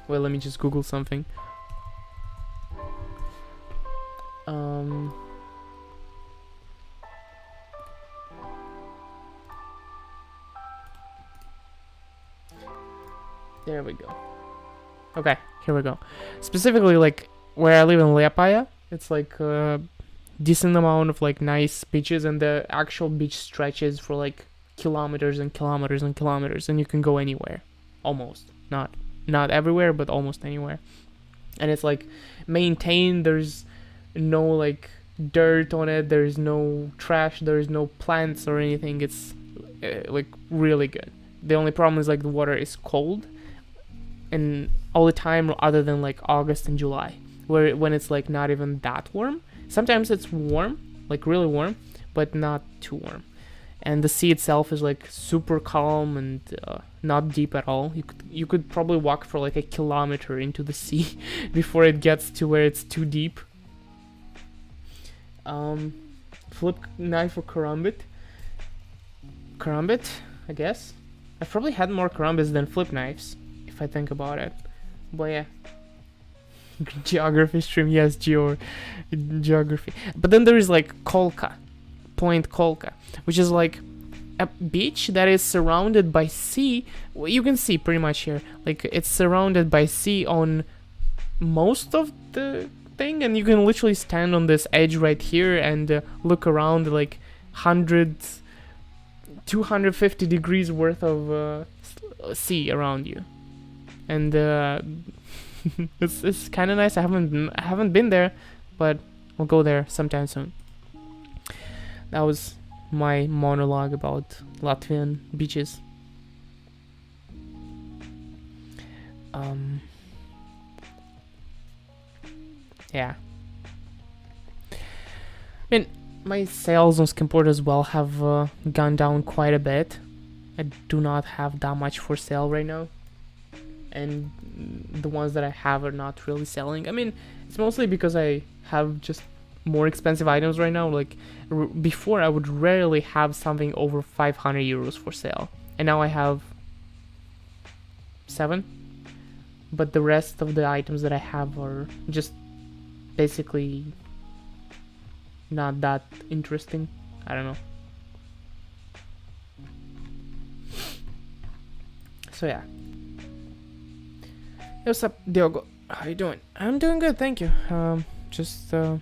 let me just Google something. There we go. Okay, here we go. Specifically, like, where I live in Liepaja, it's like a decent amount of like nice beaches, and the actual beach stretches for like kilometers and kilometers and kilometers, and you can go anywhere. Almost. Not everywhere, but almost anywhere. And it's like maintained. There's no like dirt on it, there's no trash, there's no plants or anything. It's like really good. The only problem is like the water is cold and all the time, other than like August and July, when it's like not even that warm. Sometimes it's warm, like really warm, but not too warm. And the sea itself is like super calm and not deep at all. You could probably walk for like a kilometer into the sea before it gets to where it's too deep. Flip knife or karambit? Karambit, I guess. I've probably had more karambits than flip knives, if I think about it. But yeah. Geography stream, yes, geography. But then there is like Kolka, Point Kolka, which is like a beach that is surrounded by sea. Well, you can see pretty much here, like it's surrounded by sea on most of the thing, and you can literally stand on this edge right here and look around like 250 degrees worth of sea around you, and it's kind of nice. I haven't been there, but I'll go there sometime soon. That was my monologue about Latvian beaches. Yeah. I mean, my sales on Skimport as well have gone down quite a bit. I do not have that much for sale right now, and the ones that I have are not really selling. I mean, it's mostly because I have just more expensive items right now. Like before, I would rarely have something over 500 euros for sale, and now I have 7. But the rest of the items that I have are just basically not that interesting. I don't know. So yeah. Hey, what's up, Diogo? How you doing? I'm doing good, thank you. Just trying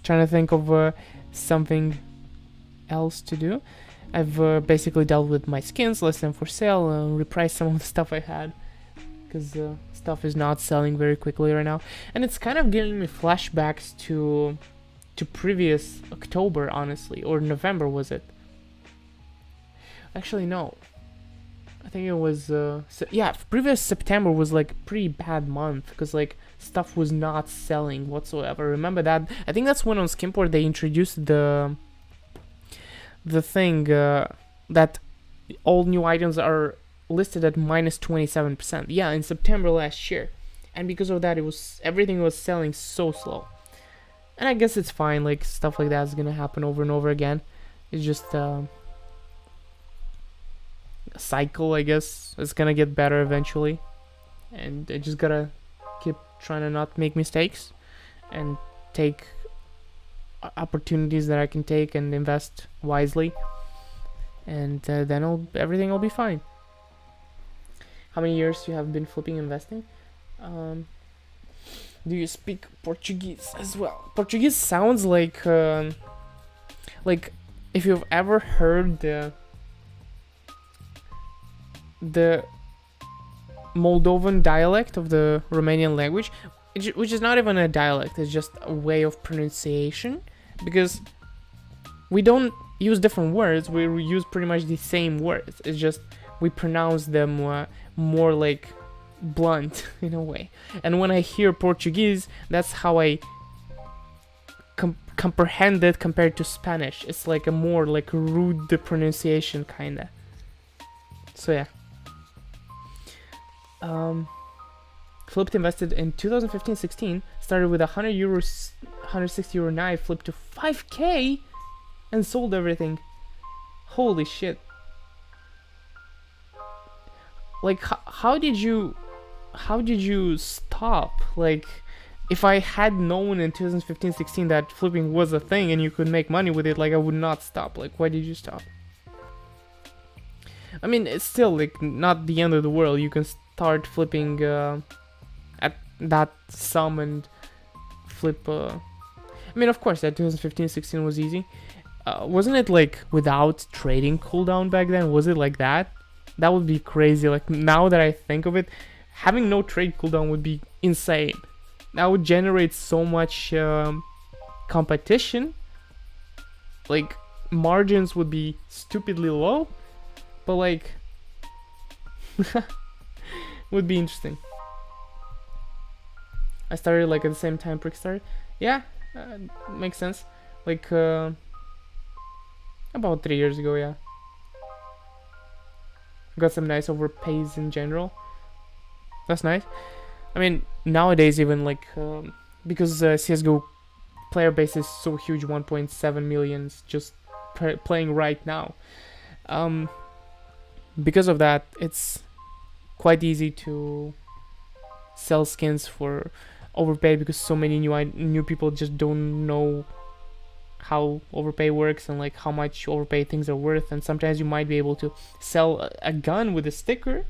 to think of something else to do. I've basically dealt with my skins, list them for sale, repriced some of the stuff I had, because stuff is not selling very quickly right now, and it's kind of giving me flashbacks to previous October, honestly, or November, was it? Actually, no. I think it was yeah, previous September was like pretty bad month, because like stuff was not selling whatsoever. Remember that? I think that's when on Skimport they introduced the thing that all new items are listed at minus 27%. Yeah, in September last year, and because of that, everything was selling so slow. And I guess it's fine. Like stuff like that is gonna happen over and over again. It's just a cycle, I guess. It's gonna get better eventually, and I just gotta keep trying to not make mistakes and take opportunities that I can take and invest wisely, and then everything will be fine. How many years you have been flipping investing? Do you speak Portuguese as well? Portuguese sounds like if you've ever heard the Moldovan dialect of the Romanian language, which is not even a dialect, it's just a way of pronunciation, because we don't use different words, we use pretty much the same words, it's just we pronounce them more like blunt in a way. And when I hear Portuguese, that's how I comprehend it compared to Spanish. It's like a more like rude pronunciation kinda. So yeah. Flipped invested in 2015-16, started with 100 euros, 160 euro knife, flipped to 5k and sold everything. Holy shit. Like how did you stop? Like if I had known in 2015-16 that flipping was a thing and you could make money with it, like I would not stop. Like why did you stop? I mean, it's still like not the end of the world. You can start flipping at that sum and flip. I mean, of course, that 2015-16 was easy. Wasn't it like without trading cooldown back then? Was it like that? That would be crazy. Like now that I think of it, having no trade cooldown would be insane. That would generate so much competition. Like margins would be stupidly low. But like would be interesting. I started like at the same time Prick started. Yeah, makes sense. Like About 3 years ago, yeah. Got some nice overpays in general. That's nice. I mean, nowadays even like because CSGO player base is so huge, 1.7 millions just playing right now. Because of that, it's quite easy to sell skins for overpay because so many new people just don't know how overpay works and like how much overpay things are worth. And sometimes you might be able to sell a gun with a sticker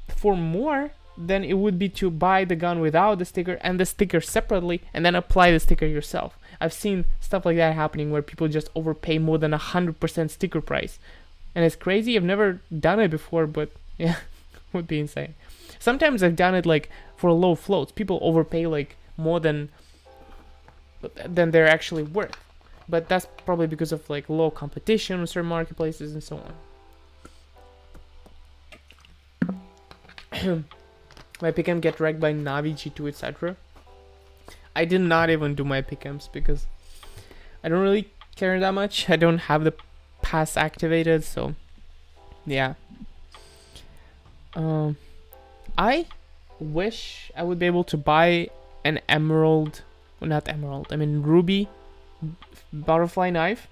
for more than it would be to buy the gun without the sticker and the sticker separately and then apply the sticker yourself. I've seen stuff like that happening where people just overpay more than 100% sticker price, and it's crazy. I've never done it before, but yeah, would be insane. Sometimes I've done it like for low floats. People overpay like more than they're actually worth, but that's probably because of like low competition on certain marketplaces and so on. My pick'em get wrecked by Navi, G2, etc. I did not even do my pick'ems because I don't really care that much. I don't have the pass activated, so yeah. I wish I would be able to buy an emerald, well, not emerald, I mean ruby butterfly knife.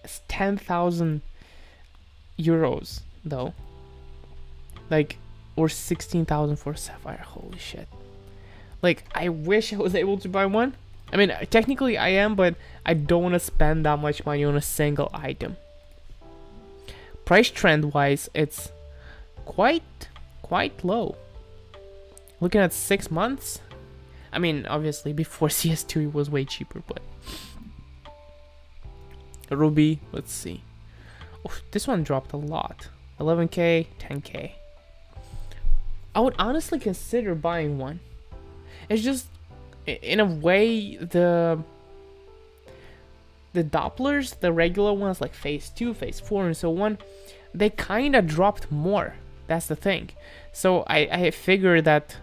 It's 10,000 euros though, like, or 16,000 for a sapphire. Holy shit. Like, I wish I was able to buy one. I mean, technically I am, but I don't want to spend that much money on a single item. Price trend wise, it's quite low. Looking at 6 months, I mean, obviously before CS2 it was way cheaper, but ruby, let's see. Oh, this one dropped a lot. 11k, 10k. I would honestly consider buying one. It's just, in a way, the Dopplers, the regular ones like phase 2, phase 4 and so on, they kinda dropped more. That's the thing. So I figure that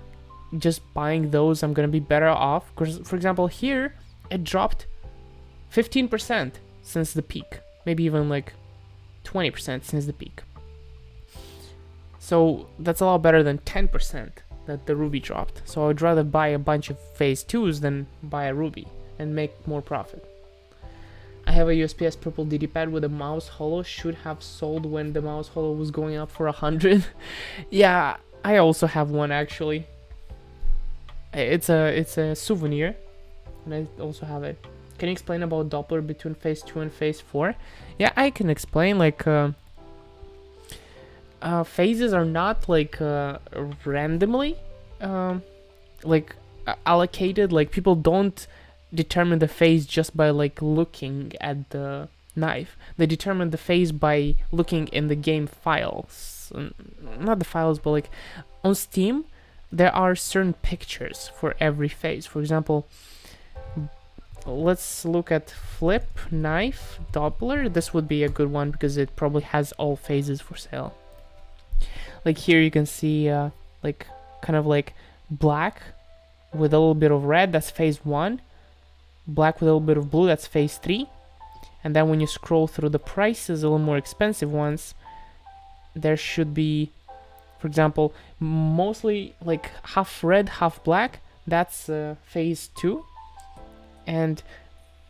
just buying those, I'm gonna be better off. Because, for example, here, it dropped 15% since the peak. Maybe even like 20% since the peak. So that's a lot better than 10% that the ruby dropped. So I would rather buy a bunch of phase 2s than buy a ruby and make more profit. I have a USPS purple DD pad with a mouse hollow. Should have sold when the mouse hollow was going up for 100. Yeah, I also have one actually. It's a souvenir, and I also have it. Can you explain about Doppler between phase 2 and phase 4? Yeah, I can explain. Like, phases are not like randomly like allocated. Like, people don't determine the phase just by like looking at the knife. They determine the phase by looking in the game files, not the files, but like on Steam there are certain pictures for every phase. For example, let's look at flip knife Doppler. This would be a good one because it probably has all phases for sale. Like here you can see like kind of like black with a little bit of red, that's phase 1. Black with a little bit of blue, that's phase 3. And then when you scroll through the prices, a little more expensive ones, there should be, for example, mostly like half red, half black, that's phase 2. And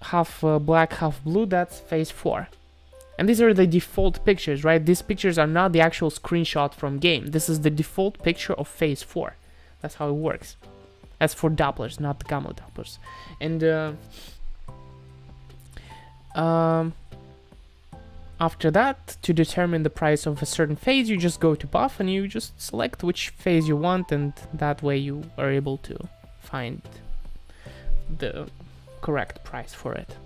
half black, half blue, that's phase 4. And these are the default pictures, right? These pictures are not the actual screenshot from game. This is the default picture of phase 4. That's how it works. That's for Dopplers, not the gamma Dopplers. And after that, to determine the price of a certain phase, you just go to buff and you just select which phase you want, and that way you are able to find the correct price for it.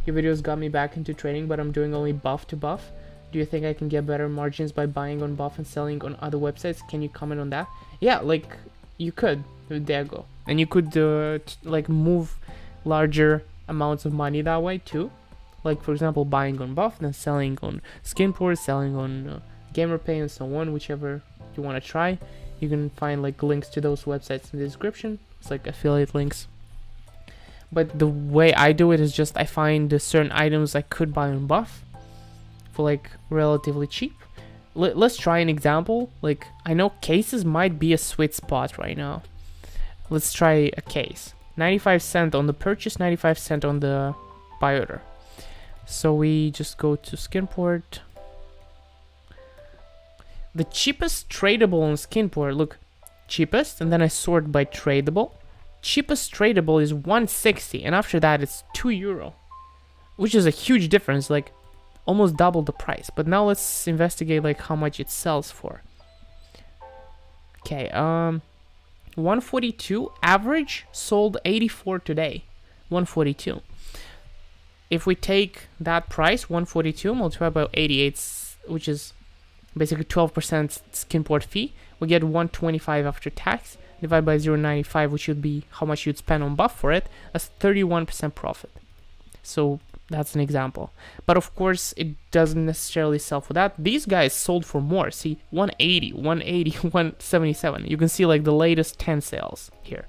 Your videos got me back into trading, but I'm doing only buff to buff. Do you think I can get better margins by buying on buff and selling on other websites? Can you comment on that? Yeah, like, you could. There you go. And you could like move larger amounts of money that way too. Like, for example, buying on buff, then selling on Skinport, selling on GamerPay and so on, whichever you want to try. You can find like links to those websites in the description. It's like affiliate links. But the way I do it is just I find certain items I could buy on buff for like relatively cheap. Let's try an example. Like, I know cases might be a sweet spot right now. Let's try a case. 95 cents on the purchase, 95 cents on the buy order. So we just go to Skinport. The cheapest tradable on Skinport, look, cheapest, and then I sort by tradable. Cheapest tradable is 160, and after that it's €2, which is a huge difference, like almost double the price. But now let's investigate like how much it sells for. Okay, 142 average, sold 84 today. 142. If we take that price, 142 multiplied by 88, which is basically 12% Skinport fee, we get 125 after tax. Divide by 0.95, which would be how much you'd spend on buff for it. That's 31% profit. So that's an example. But of course, it doesn't necessarily sell for that. These guys sold for more. See, 180, 180, 177. You can see like the latest 10 sales here.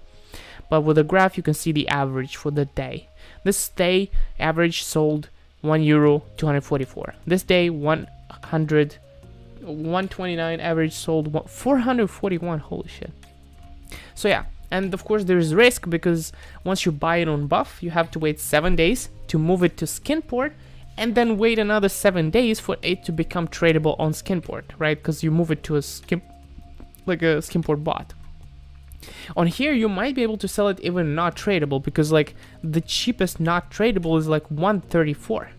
But with the graph, you can see the average for the day. This day, average sold €1, 244. This day, 129, average sold 441. Holy shit. So yeah, and of course there is risk, because once you buy it on buff, you have to wait 7 days to move it to Skinport, and then wait another 7 days for it to become tradable on Skinport, right? Because you move it to a Skinport bot. On here, you might be able to sell it even not tradable, because like the cheapest not tradable is like 134.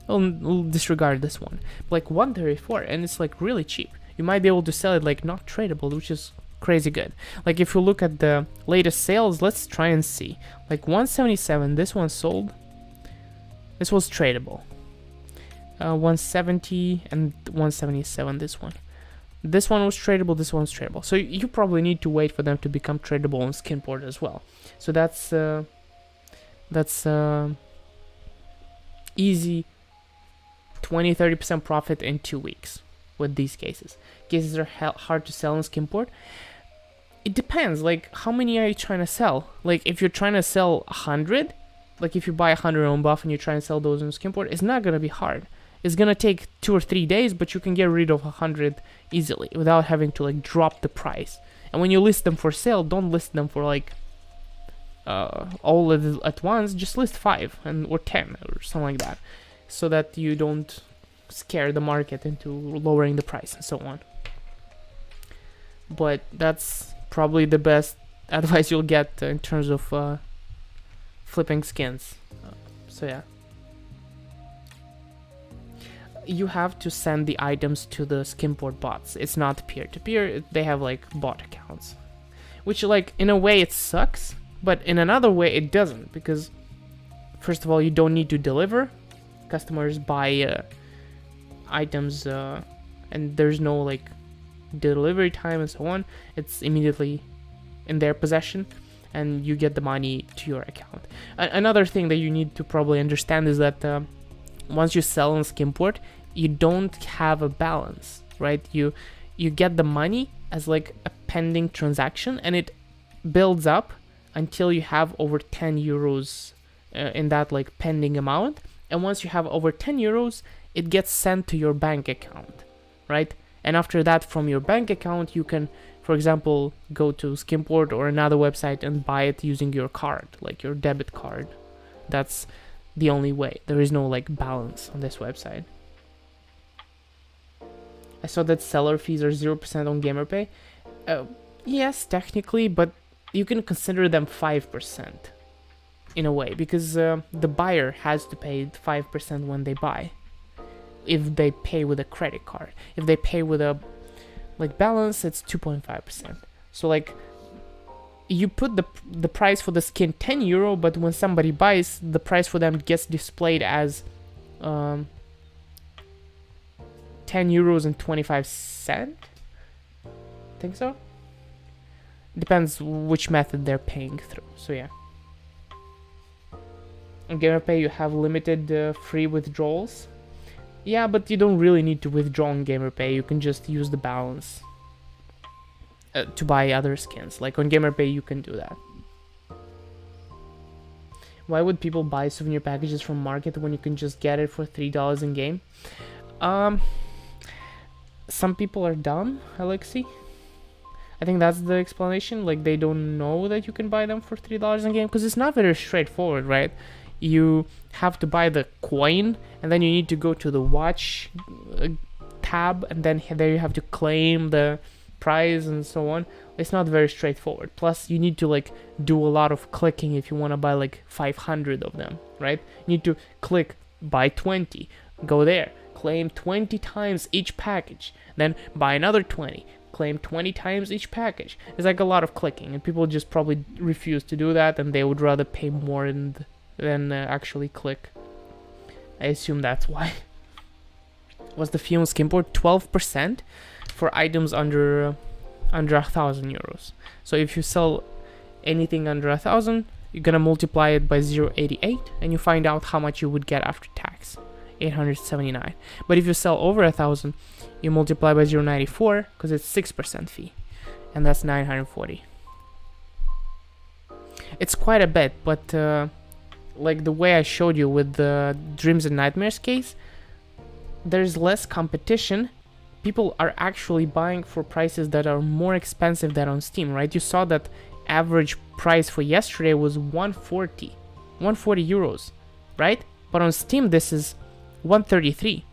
We'll disregard this one, like 134, and it's like really cheap. You might be able to sell it like not tradable, which is crazy good. Like if you look at the latest sales, let's try and see. Like 177, this one sold. This was tradable. 170 and 177, this one. This one was tradable, this one's tradable. So you probably need to wait for them to become tradable on Skinport as well. So that's easy 20-30% profit in 2 weeks with these cases. Cases are hard to sell on Skinport. It depends, like how many are you trying to sell? Like if you're trying to sell 100, like if you buy 100 on buff and you're trying to sell those on Skinport, it's not gonna be hard. It's gonna take 2 or 3 days, but you can get rid of 100 easily without having to like drop the price. And when you list them for sale, don't list them for like all at once. Just list 5 or 10 or something like that, so that you don't scare the market into lowering the price and so on. But that's probably the best advice you'll get in terms of flipping skins. So yeah, you have to send the items to the Skinport bots. It's not peer-to-peer. They have like bot accounts, which like in a way it sucks, but in another way it doesn't, because first of all, you don't need to deliver. Customers buy items and there's no like delivery time and so on. It's immediately in their possession and you get the money to your account. Another thing that you need to probably understand is that once you sell on Skinport, you don't have a balance, right? You get the money as like a pending transaction, and it builds up until you have over 10 euros in that like pending amount. And once you have over 10 euros, it gets sent to your bank account, right? And after that, from your bank account, you can, for example, go to Skinport or another website and buy it using your card, like your debit card. That's the only way. There is no like balance on this website. I saw that seller fees are 0% on GamerPay. Yes, technically, but you can consider them 5% in a way, because the buyer has to pay 5% when they buy. If they pay with a credit card, if they pay with a like balance, it's 2.5%. So like you put the price for the skin 10 euro, but when somebody buys, the price for them gets displayed as 10 euros and 25 cents. Think so? Depends which method they're paying through. So yeah. On GamerPay you have limited free withdrawals. Yeah, but you don't really need to withdraw on GamerPay. You can just use the balance to buy other skins. Like on GamerPay, you can do that. Why would people buy souvenir packages from market when you can just get it for $3 in game? Some people are dumb, Alexi. I think that's the explanation. Like, they don't know that you can buy them for $3 in game, because it's not very straightforward, right? You have to buy the coin, and then you need to go to the watch tab, and then there you have to claim the prize and so on. It's not very straightforward. Plus, you need to like do a lot of clicking if you want to buy like 500 of them, right? You need to click buy 20, go there, claim 20 times each package, then buy another 20, claim 20 times each package. It's like a lot of clicking, and people just probably refuse to do that, and they would rather pay more than actually click. I assume that's why. Was the fee on Skimport 12% for items under 1,000 euros? So if you sell anything under 1,000, you're gonna multiply it by 0.88, and you find out how much you would get after tax, 879. But if you sell over 1,000, you multiply by 0.94 because it's 6% fee, and that's 940. It's quite a bit, but like the way I showed you with the Dreams and Nightmares case, there's less competition. People are actually buying for prices that are more expensive than on Steam, right? You saw that average price for yesterday was 140 euros, right? But on Steam this is 133.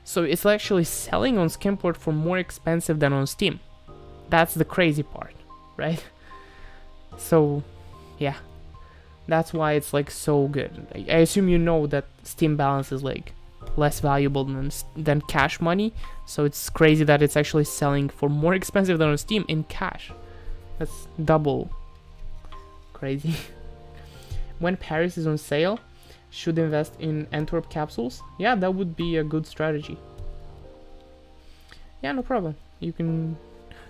So it's actually selling on Skimport for more expensive than on Steam. That's the crazy part, right? So yeah, that's why it's like so good. I assume you know that Steam balance is like less valuable than cash money, so it's crazy that it's actually selling for more expensive than on Steam in cash. That's double crazy. When Paris is on sale, should invest in Antwerp capsules. Yeah, that would be a good strategy. Yeah, no problem. You can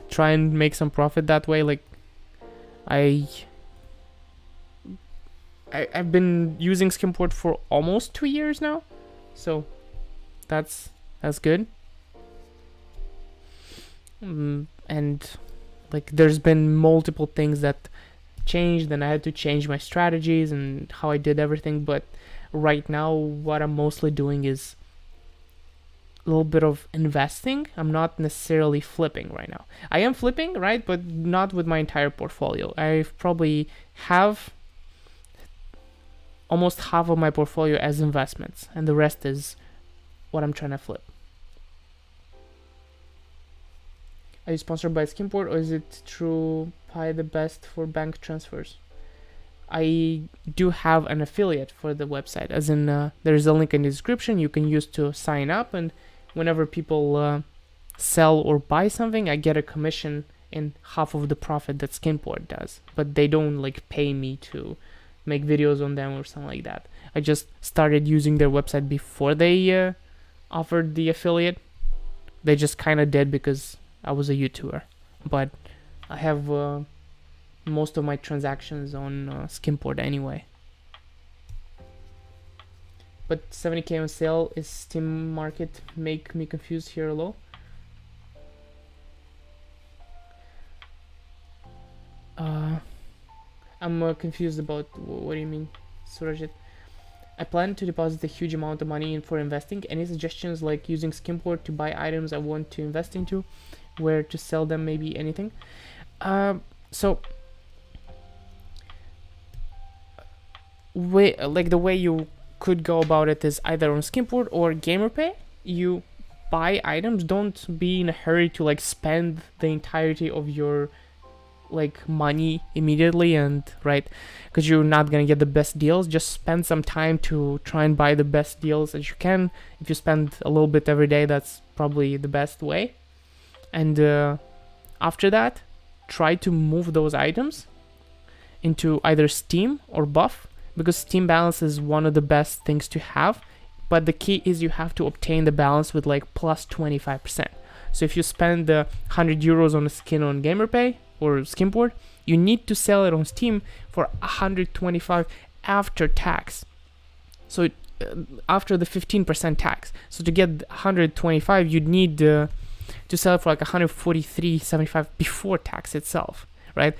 try and make some profit that way. Like I've been using Skimport for almost 2 years now, so that's good. And like there's been multiple things that changed, and I had to change my strategies and how I did everything, but right now what I'm mostly doing is a little bit of investing. I'm not necessarily flipping right now. I am flipping, right, but not with my entire portfolio. I probably have almost half of my portfolio as investments, and the rest is what I'm trying to flip. Are you sponsored by Skimport, or is it true Pi the best for bank transfers? I do have an affiliate for the website, as in there's a link in the description you can use to sign up, and whenever people sell or buy something, I get a commission in half of the profit that Skimport does, but they don't like pay me to make videos on them or something like that. I just started using their website before they offered the affiliate. They just kind of did because I was a YouTuber, but I have most of my transactions on Skimport anyway. But 70k on sale, is Steam Market make me confused here low? I'm confused about what do you mean, Surajit? I plan to deposit a huge amount of money in for investing. Any suggestions, like using Skimport to buy items I want to invest into, where to sell them, maybe anything? So the way you could go about it is either on Skimport or GamerPay. You buy items. Don't be in a hurry to like spend the entirety of your like money immediately, and right, because you're not gonna get the best deals. Just spend some time to try and buy the best deals that you can. If you spend a little bit every day, that's probably the best way. And after that, try to move those items into either Steam or Buff, because Steam balance is one of the best things to have, but the key is you have to obtain the balance with like plus 25%. So if you spend 100 euros on a skin on GamerPay or Skimport, you need to sell it on Steam for 125 after tax. So after the 15% tax. So to get 125, you'd need to sell it for like 143.75 before tax itself, right?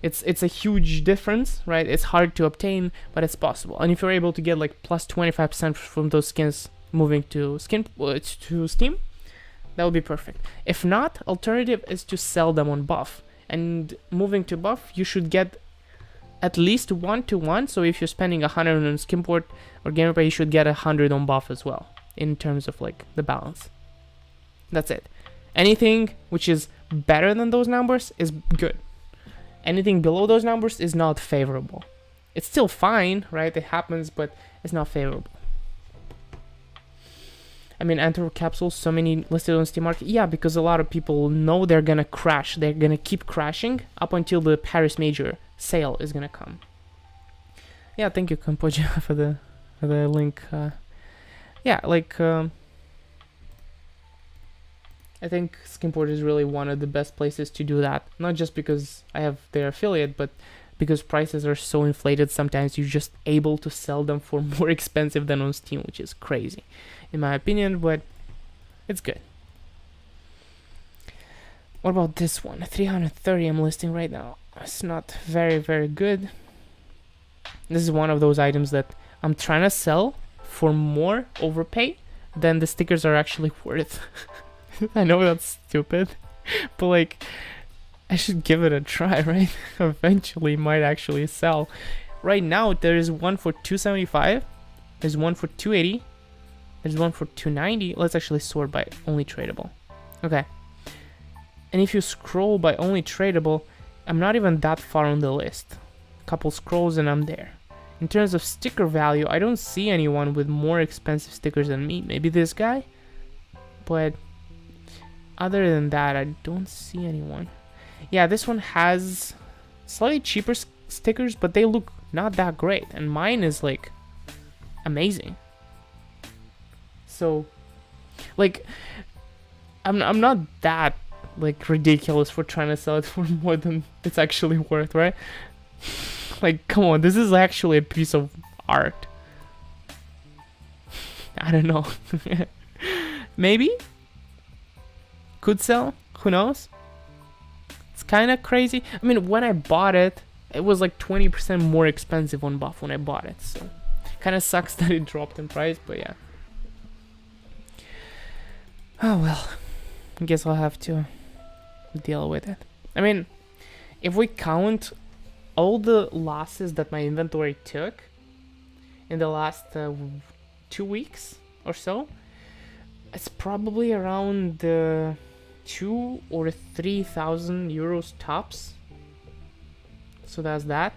It's a huge difference, right? It's hard to obtain, but it's possible. And if you're able to get like plus 25% from those skins moving to Steam, that would be perfect. If not, alternative is to sell them on buff. And moving to buff, you should get at least 1-to-1. So if you're spending 100 on Skinport or GamerPay, you should get 100 on buff as well, in terms of like the balance. That's it. Anything which is better than those numbers is good. Anything below those numbers is not favorable. It's still fine, right? It happens, but it's not favorable. I mean, Enter capsules, so many listed on Steam Market. Yeah, because a lot of people know they're gonna crash. They're gonna keep crashing up until the Paris Major sale is gonna come. Yeah, thank you, Kampoja, for the link. Yeah, like I think Skinport is really one of the best places to do that. Not just because I have their affiliate, but because prices are so inflated. Sometimes you're just able to sell them for more expensive than on Steam, which is crazy, in my opinion. But it's good. What about this one? 330 I'm listing right now. It's not very, very good. This is one of those items that I'm trying to sell for more overpay than the stickers are actually worth. I know that's stupid, but like, I should give it a try, right? Eventually might actually sell. Right now there is one for 275, there's one for 280, there's one for 290. Let's actually sort by only tradable. Okay. And if you scroll by only tradable, I'm not even that far on the list. A couple scrolls and I'm there. In terms of sticker value, I don't see anyone with more expensive stickers than me. Maybe this guy, but other than that, I don't see anyone. Yeah, this one has slightly cheaper stickers, but they look not that great, and mine is like amazing. So, like, I'm not that like ridiculous for trying to sell it for more than it's actually worth, right? Like, come on, this is actually a piece of art. I don't know. Maybe could sell, who knows? It's kind of crazy. I mean, when I bought it, it was like 20% more expensive on buff when I bought it, so kind of sucks that it dropped in price, but yeah. Oh well, I guess I'll have to deal with it. I mean, if we count all the losses that my inventory took in the last 2 weeks or so, it's probably around 2 or 3,000 euros tops. So that's that.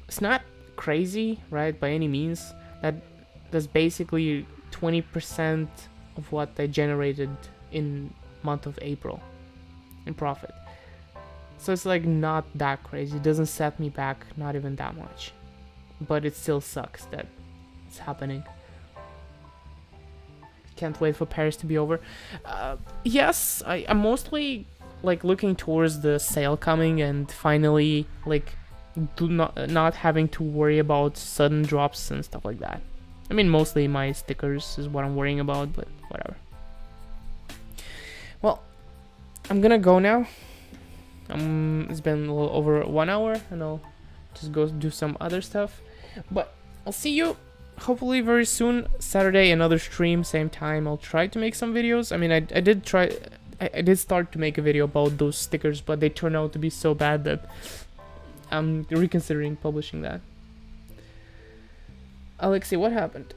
It's not crazy, right, by any means. That's basically 20% of what I generated in month of April in profit. So it's like not that crazy. It doesn't set me back, not even that much. But it still sucks that it's happening. Can't wait for Paris to be over. Yes, I'm mostly like looking towards the sale coming and finally like not having to worry about sudden drops and stuff like that. I mean, mostly my stickers is what I'm worrying about, but whatever. Well, I'm gonna go now. It's been a little over 1 hour, and I'll just go do some other stuff. But I'll see you hopefully very soon. Saturday, another stream, same time. I'll try to make some videos. I mean, I did start to make a video about those stickers, but they turned out to be so bad that I'm reconsidering publishing that. Alexei, what happened?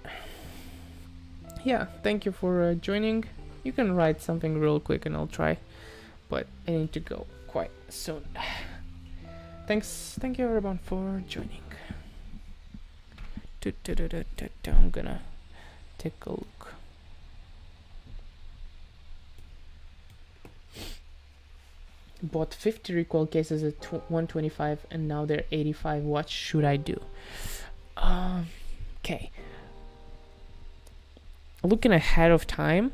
Yeah, thank you for joining. You can write something real quick and I'll try, but I need to go quite soon. Thank you everyone for joining. I'm gonna take a look. Bought 50 recoil cases at 125 and now they're 85. What should I do? Okay. Looking ahead of time,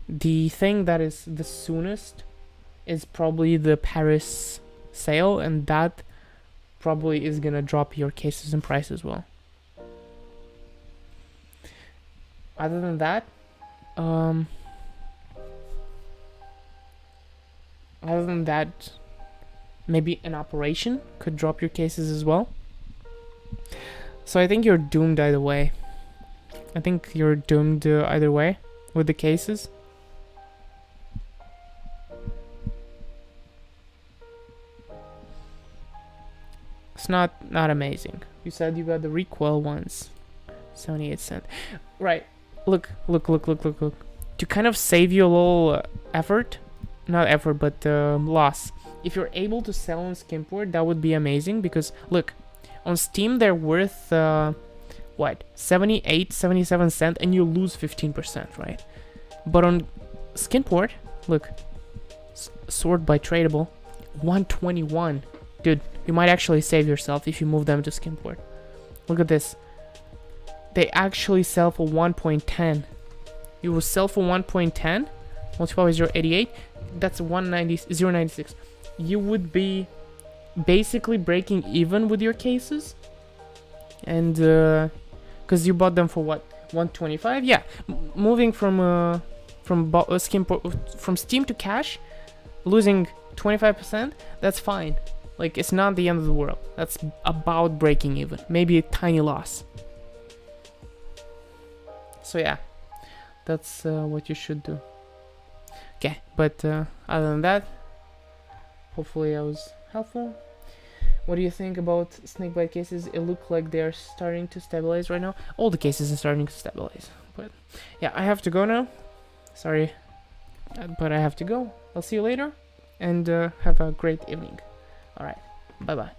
the thing that is the soonest is probably the Paris sale, and that probably is gonna drop your cases in price as well. Other than that, Maybe an operation could drop your cases as well. So I think you're doomed either way. I think you're doomed either way with the cases. It's not amazing. You said you got the recoil ones. 78 cents. Right. Look. To kind of save you a little effort. Not effort, but loss. If you're able to sell on Skimport, that would be amazing. Because, look. On Steam, they're worth, what? 78, 77 cents. And you lose 15%, right? But on Skimport, look. Sort by tradable. 121. Dude, you might actually save yourself if you move them to Skimport. Look at this. They actually sell for 1.10. You will sell for 1.10. Multiply by 0.88. That's 0.96. You would be basically breaking even with your cases. And, because you bought them for what? 125? Yeah. Moving from Steam to cash, losing 25%, that's fine. Like, it's not the end of the world. That's about breaking even. Maybe a tiny loss. So yeah, that's what you should do. Okay, but other than that, hopefully I was helpful. What do you think about snakebite cases? It looks like they're starting to stabilize right now. All the cases are starting to stabilize. But yeah, I have to go now. Sorry, but I have to go. I'll see you later, and have a great evening. Alright, bye-bye.